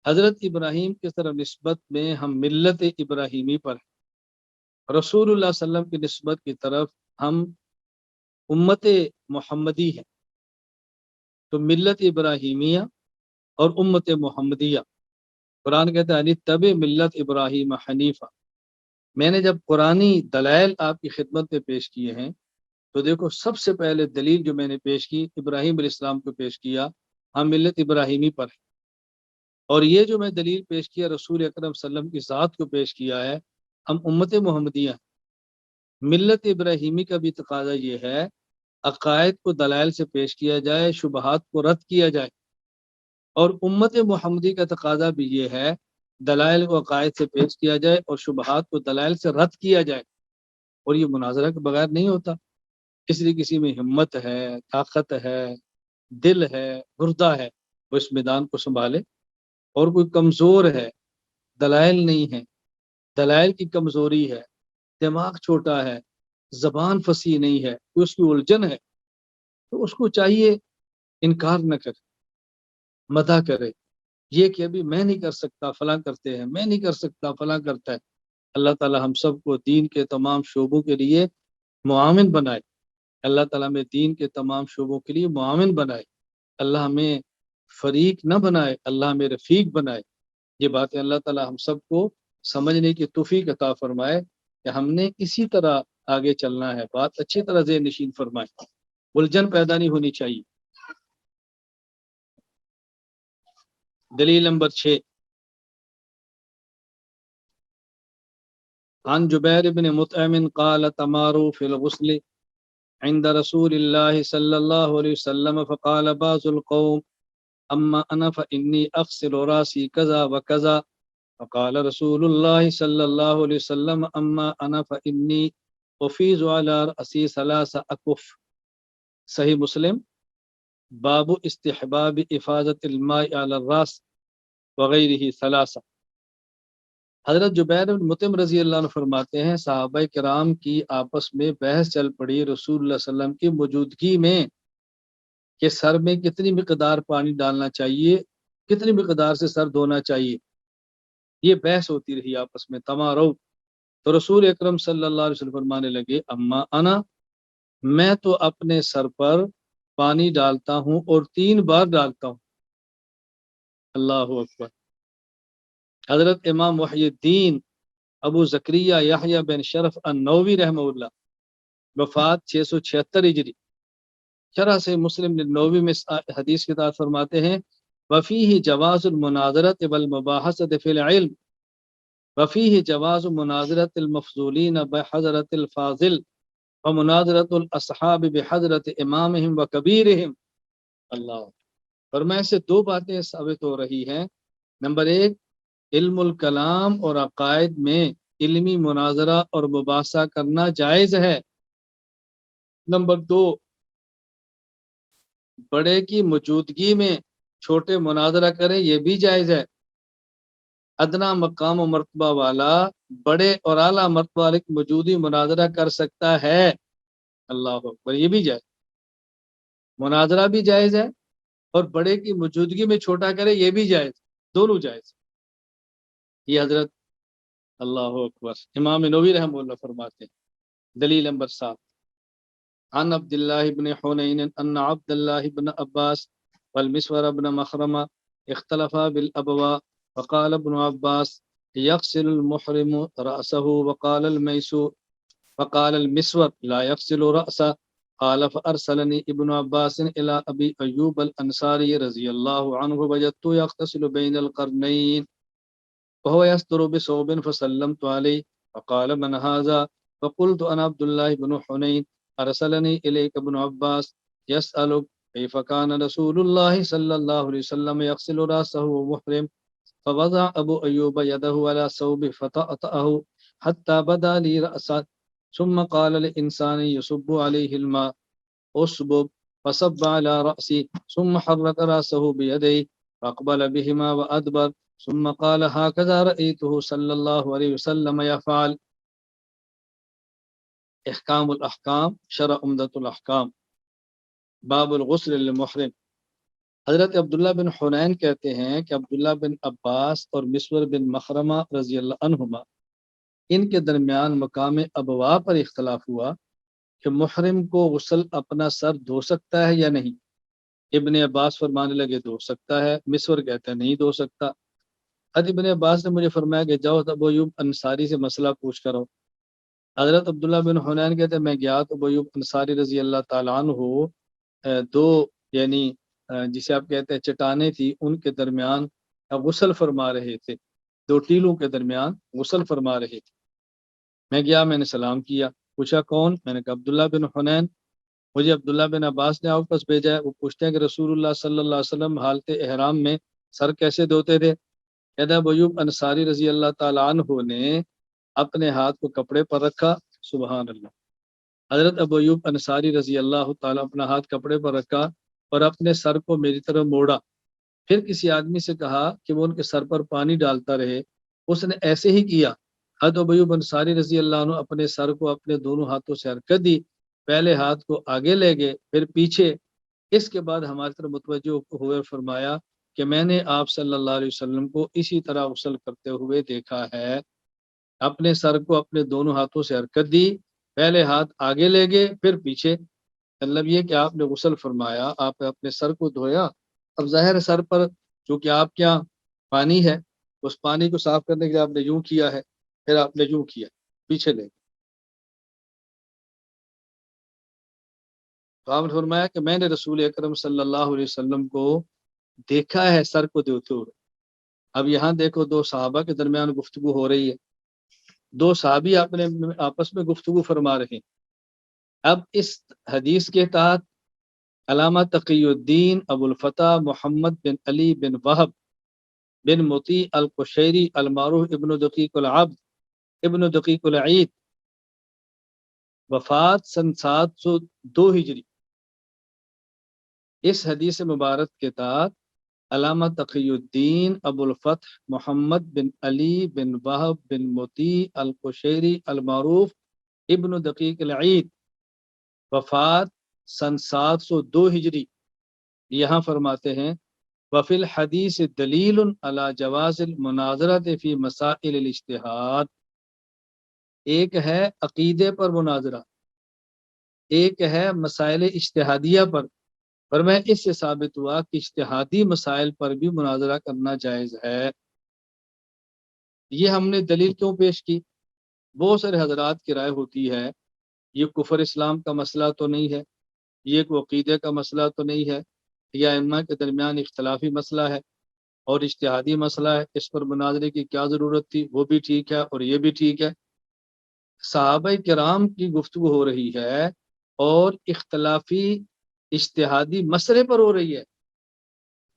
حضرت ابراہیم کی طرف نسبت میں ہم ملت ابراہیمی پر ہیں، رسول اللہ صلی اللہ علیہ وسلم کی نسبت کی طرف ہم امت محمدی ہیں۔ تو ملت ابراہیمیہ اور امت محمدیہ، قرآن کہتا ہے تب ملت ابراہیم حنیفہ۔ میں نے جب قرآنی دلائل آپ کی خدمت میں پیش کیے ہیں تو دیکھو سب سے پہلے دلیل جو میں نے پیش کی ابراہیم علیہ السلام کو پیش کیا، ہم ملت ابراہیمی پر ہیں۔ اور یہ جو میں دلیل پیش کیا رسول اکرم صلی اللہ علیہ وسلم کی ذات کو پیش کیا ہے، ہم امت محمدیہ ہیں۔ ملت ابراہیمی کا بھی تقاضا یہ ہے عقائد کو دلائل سے پیش کیا جائے، شبہات کو رد کیا جائے، اور امت محمدی کا تقاضا بھی یہ ہے دلائل کو عقائد سے پیش کیا جائے اور شبہات کو دلائل سے رد کیا جائے، اور یہ مناظرہ کے بغیر نہیں ہوتا۔ اس لیے کسی میں ہمت ہے، طاقت ہے، دل ہے، گردہ ہے، وہ اس میدان کو سنبھالے، اور کوئی کمزور ہے، دلائل نہیں ہے، دلائل کی کمزوری ہے، دماغ چھوٹا ہے، زبان فصیح نہیں ہے، کوئی اس کی الجھن ہے، تو اس کو چاہیے انکار نہ کرے، مدح کرے۔ یہ کہ ابھی میں نہیں کر سکتا فلاں کرتے ہیں، میں نہیں کر سکتا فلاں کرتا ہے۔ اللہ تعالی ہم سب کو دین کے تمام شعبوں کے لیے معاون بنائے، اللہ تعالیٰ ہمیں دین کے تمام شعبوں کے لیے معاون بنائے، اللہ ہمیں فریق نہ بنائے، اللہ ہمیں رفیق بنائے۔ یہ باتیں اللہ تعالیٰ ہم سب کو سمجھنے کی توفیق عطا فرمائے کہ ہم نے اسی طرح آگے چلنا ہے، بات اچھی طرح ذہن نشین فرمائے، الجھن پیدا نہیں ہونی چاہیے۔ دلیل نمبر 6، عن جبیر بن مطعم قال تماروا في الغسل عند رسول الله صلى الله عليه وسلم فقال بعض القوم أما أنا فإني أغسل راسي كذا وكذا فقال رسول الله صلى الله عليه وسلم أما أنا فإني أفيض على رأسي 3 أكف. صحیح مسلم باب استحباب افاضت الماء علی الراس وغیرہ 3. حضرت جبیر بن مطعم رضی اللہ عنہ فرماتے ہیں صحابہ کرام کی آپس میں بحث چل پڑی رسول اللہ صلی اللہ علیہ وسلم کی موجودگی میں کہ سر میں کتنی مقدار پانی ڈالنا چاہیے، کتنی مقدار سے سر دھونا چاہیے، یہ بحث ہوتی رہی آپس میں تمارو. تو رسول اکرم صلی اللہ علیہ وسلم فرمانے لگے اما انا، میں تو اپنے سر پر پانی ڈالتا ہوں اور 3 بار ڈالتا ہوں. اللہ اکبر. حضرت امام محی الدین ابو زکریہ یحییٰ بن شرف النووی رحمہ اللہ، وفات 676 ہجری، شرح سے مسلم نووی میں حدیث کے ساتھ فرماتے ہیں وفیہ جواز المناظرۃ والمباحثۃ فی العلم وفیہ جواز مناظرۃ المفضولین بحضرۃ الفاضل ومناظرۃ الاصحاب بحضرۃ امامہم وکبیرہم. اللہ. فرمائے سے 2 باتیں ثابت ہو رہی ہیں. نمبر 1، علم الکلام اور عقائد میں علمی مناظرہ اور مباحثہ کرنا جائز ہے. نمبر 2، بڑے کی موجودگی میں چھوٹے مناظرہ کریں یہ بھی جائز ہے. ادنا مقام و مرتبہ والا بڑے اور اعلیٰ مرتبہ والے کی موجودگی مناظرہ کر سکتا ہے. اللہ اکبر. یہ بھی جائز، مناظرہ بھی جائز ہے اور بڑے کی موجودگی میں چھوٹا کرے یہ بھی جائز، دونوں جائز. یہ حضرت اللہ اکبر امام نووی رحمہ اللہ فرماتے ہیں. دلیل نمبر 7، عن عبد الله بن حنين ان عبد الله بن عباس والمسور بن مخرمة اختلفا بالابواء وقال ابن عباس يغسل المحرم رأسه وقال المسور لا يغسل رأسه. قال فأرسلني ابن عباس إلى أبي أيوب الأنصاري رضي الله عنه وجدته يغتسل بين القرنين وهو يستر بثوب فسلمت عليه فقال من هذا فقلت أنا عبد الله بن حنين أرسلني إليك ابن عباس يسألك كيف كان رسول الله صلى الله عليه وسلم يغسل رأسه ومحرم. فوضع أبو أيوب يده على ثوبه فطأطأه حتى بدا لي رأسه ثم قال لإنسان يصب عليه الماء أصبب فصب على رأسي ثم حرك رأسه بيديه فأقبل بهما وأدبر ثم قال هكذا رأيته صلى الله عليه وسلم يفعل. احکام الاحکام شرح عمدۃ الاحکام باب الغسل للمحرم. حضرت عبداللہ بن حنین کہتے ہیں کہ عبداللہ بن عباس اور مسور بن مخرمہ رضی اللہ عنہما ان کے درمیان مقام ابوا پر اختلاف ہوا کہ محرم کو غسل اپنا سر دھو سکتا ہے یا نہیں. ابن عباس فرمانے لگے دھو سکتا ہے، مسور کہتے ہیں نہیں دھو سکتا. حضرت ابن عباس نے مجھے فرمایا کہ جاؤ ابو ایوب انصاری سے مسئلہ پوچھ کرو. حضرت عبداللہ بن حنین کہتے ہیں میں گیا تو ابو ایوب انصاری رضی اللہ تعالیٰ عنہ 2 یعنی جسے آپ کہتے ہیں چٹانیں تھی ان کے درمیان غسل فرما رہے تھے، 2 ٹیلوں کے درمیان غسل فرما رہے تھے. میں گیا، میں نے سلام کیا، پوچھا کون؟ میں نے کہا عبداللہ بن حنین. مجھے عبداللہ بن عباس نے آپ پاس بھیجا ہے. وہ پوچھتے ہیں کہ رسول اللہ صلی اللہ علیہ وسلم حالت احرام میں سر کیسے دھوتے تھے؟ کہتا ہے ابو ایوب انصاری رضی اللہ تعالیٰ عنہ نے اپنے ہاتھ کو کپڑے پر رکھا. سبحان اللہ. حضرت ابو ایوب انصاری رضی اللہ تعالیٰ اپنا ہاتھ کپڑے پر رکھا اور اپنے سر کو میری طرف موڑا. پھر کسی آدمی سے کہا کہ وہ ان کے سر پر پانی ڈالتا رہے. اس نے ایسے ہی کیا. حضرت ابو ایوب انصاری رضی اللہ عنہ اپنے سر کو اپنے دونوں ہاتھوں سے حرکت دی، پہلے ہاتھ کو آگے لے گئے پھر پیچھے. اس کے بعد ہماری طرف متوجہ ہوئے فرمایا کہ میں نے آپ صلی اللہ علیہ وسلم کو اسی طرح غسل کرتے ہوئے دیکھا ہے. اپنے سر کو اپنے دونوں ہاتھوں سے حرکت دی، پہلے ہاتھ آگے لے گئے پھر پیچھے. مطلب یہ کہ آپ نے غسل فرمایا، آپ نے اپنے سر کو دھویا. اب ظاہر سر پر چونکہ آپ کے یہاں پانی ہے، اس پانی کو صاف کرنے کے لیے آپ نے یوں کیا ہے، پھر آپ نے یوں کیا پیچھے لے گئے. تو آپ نے فرمایا کہ میں نے رسول اکرم صلی اللہ علیہ وسلم کو دیکھا ہے سر کو دھوتے ہوئے. اب یہاں دیکھو 2 صحابہ کے درمیان گفتگو ہو رہی ہے. دو صحابی آپس میں گفتگو فرما رہے ہیں۔ اب اس حدیث کے تحت علامہ تقی الدین ابو الفتح محمد بن علی بن وہب بن مطیع القشیری المعروف ابن دقیق العبد ابن دقیق العید، وفات سن 702 ہجری۔ اس حدیث مبارک کے تحت علامہ تقی الدین ابو الفتح محمد بن علی بن وہب بن مطیع القشیری المعروف ابن دقیق العید، وفات سن 702 ہجری، یہاں فرماتے ہیں وفی الحدیث دلیل علی جواز المناظرۃ فی مسائل الاجتہاد۔ ایک ہے عقیدے پر مناظرہ، ایک ہے مسائل اجتہادیہ پر میں اس سے ثابت ہوا کہ اجتہادی مسائل پر بھی مناظرہ کرنا جائز ہے۔ یہ ہم نے دلیل کیوں پیش کی؟ بہت سارے حضرات کی رائے ہوتی ہے یہ کفر اسلام کا مسئلہ تو نہیں ہے، یہ کوئی عقیدے کا مسئلہ تو نہیں ہے، یا ائمہ کے درمیان اختلافی مسئلہ ہے اور اجتہادی مسئلہ ہے، اس پر مناظرے کی کیا ضرورت تھی؟ وہ بھی ٹھیک ہے اور یہ بھی ٹھیک ہے۔ صحابہ کرام کی گفتگو ہو رہی ہے اور اختلافی اجتہادی مسئلے پر ہو رہی ہے،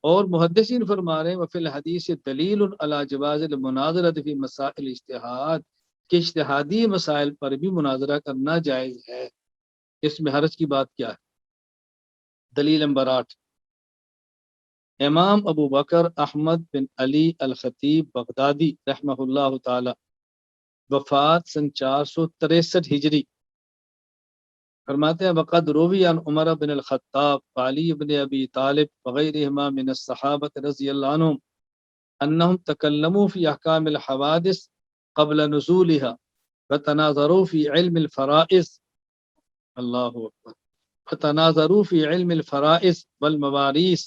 اور محدثین فرما رہے ہیں وفی الحدیث دلیل علی جواز المناظرۃ فی مسائل الاجتہاد، کہ اجتہادی مسائل پر بھی مناظرہ کرنا جائز ہے۔ اس میں حرج کی بات کیا ہے؟ دلیل نمبر 8، امام ابو بکر احمد بن علی الخطیب بغدادی رحمہ اللہ تعالی، وفات سن 463 ہجری، فرماتے ہیں وقد روی عن عمر بن الخطاب وعلی بن ابی طالب وغیرہما من الصحابۃ رضی اللہ عنہم انہم تکلموا فی احکام الحوادث قبل نزولها وتناظروا فی علم الفرائض، اللہ اکبر، وتناظروا فی علم الفرائض والمواريث،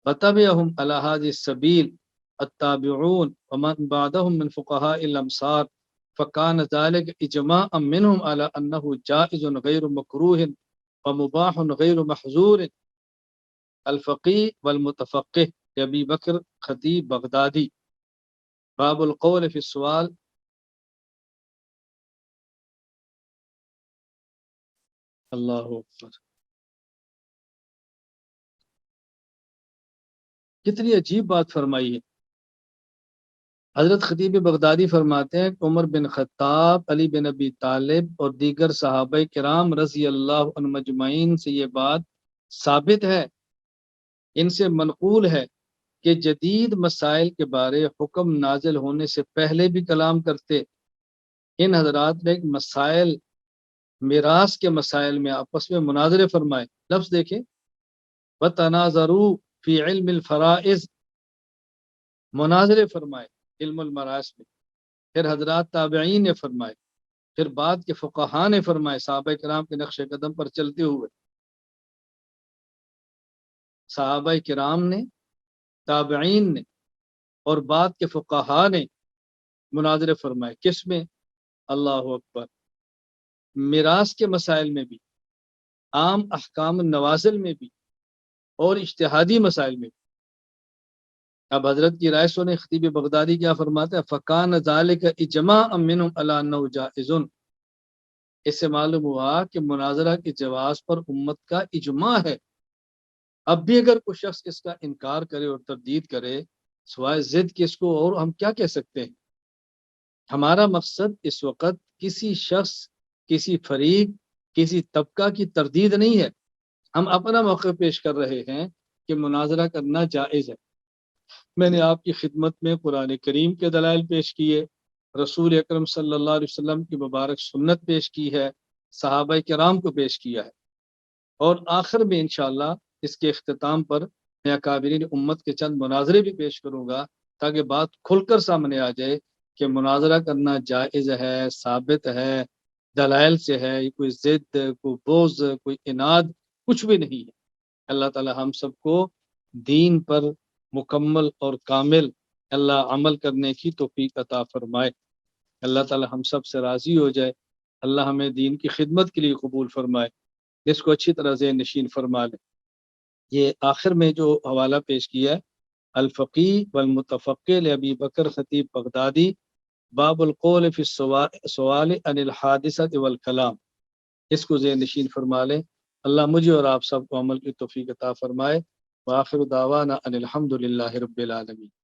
وتبعهم على هذه السبيل التابعون ومن بعدهم من فقهاء الامصار، فكان ذلك اجماعا منهم على انه جائز غیر مکروہ ومباح غیر محظور۔ الفقی والمتفقہ ابی بکر خطیب بغدادی، باب القول فی السؤال۔ اللہ اکبر، کتنی عجیب بات فرمائی ہے۔ حضرت خطیب بغدادی فرماتے ہیں کہ عمر بن خطاب، علی بن ابی طالب اور دیگر صحابہ کرام رضی اللہ عنہم اجمعین سے یہ بات ثابت ہے، ان سے منقول ہے کہ جدید مسائل کے بارے حکم نازل ہونے سے پہلے بھی کلام کرتے۔ ان حضرات نے مسائل میراث کے مسائل میں آپس میں مناظرے فرمائے۔ لفظ دیکھیں، وَتَنَاظَرُوا فِي عِلْمِ الْفَرَائِض، مناظرے فرمائے علم المراث میں۔ پھر حضرات تابعین نے فرمائے، پھر بعد کے فقہاء نے فرمائے، صحابہ کرام کے نقش قدم پر چلتے ہوئے صحابہ کرام نے، تابعین نے اور بعد کے فقہاء نے مناظرے فرمائے۔ کس میں؟ اللہ اکبر، میراث کے مسائل میں بھی، عام احکام النوازل میں بھی، اور اجتہادی مسائل میں بھی۔ اب حضرت کی رائے سنے، خطیب بغدادی کیا فرماتے ہیں؟ فَكَانَ ذَلِكَ إِجْمَاعًا مِّنْهُمْ عَلَىٰ أَنَّهُ جَائِزٌ۔ اس سے معلوم ہوا کہ مناظرہ کے جواز پر امت کا اجماع ہے۔ اب بھی اگر کوئی شخص اس کا انکار کرے اور تردید کرے سوائے ضد کے، اس کو اور ہم کیا کہہ سکتے ہیں؟ ہمارا مقصد اس وقت کسی شخص، کسی فریق، کسی طبقہ کی تردید نہیں ہے، ہم اپنا موقع پیش کر رہے ہیں کہ مناظرہ کرنا جائز ہے۔ میں نے آپ کی خدمت میں قرآن کریم کے دلائل پیش کیے، رسول اکرم صلی اللہ علیہ وسلم کی مبارک سنت پیش کی ہے، صحابہ کرام کو پیش کیا ہے، اور آخر میں انشاءاللہ اس کے اختتام پر میں اکابرین امت کے چند مناظرے بھی پیش کروں گا تاکہ بات کھل کر سامنے آ جائے کہ مناظرہ کرنا جائز ہے، ثابت ہے، دلائل سے ہے، کوئی ضد، کوئی بغض، کوئی اناد کچھ بھی نہیں ہے۔ اللہ تعالی ہم سب کو دین پر مکمل اور کامل اللہ عمل کرنے کی توفیق عطا فرمائے۔ اللہ تعالی ہم سب سے راضی ہو جائے، اللہ ہمیں دین کی خدمت کے لیے قبول فرمائے، اس کو اچھی طرح ذہن نشین فرما لے۔ یہ آخر میں جو حوالہ پیش کیا ہے، الفقی والمتفقہ لابی بکر خطیب بغدادی، باب القول فی سوال عن الحادثۃ والکلام، اس کو ذہن نشین فرما لیں۔ اللہ مجھے اور آپ سب کو عمل کی توفیق عطا فرمائے۔ وآخر دعوانا ان الحمد للہ رب العالمین۔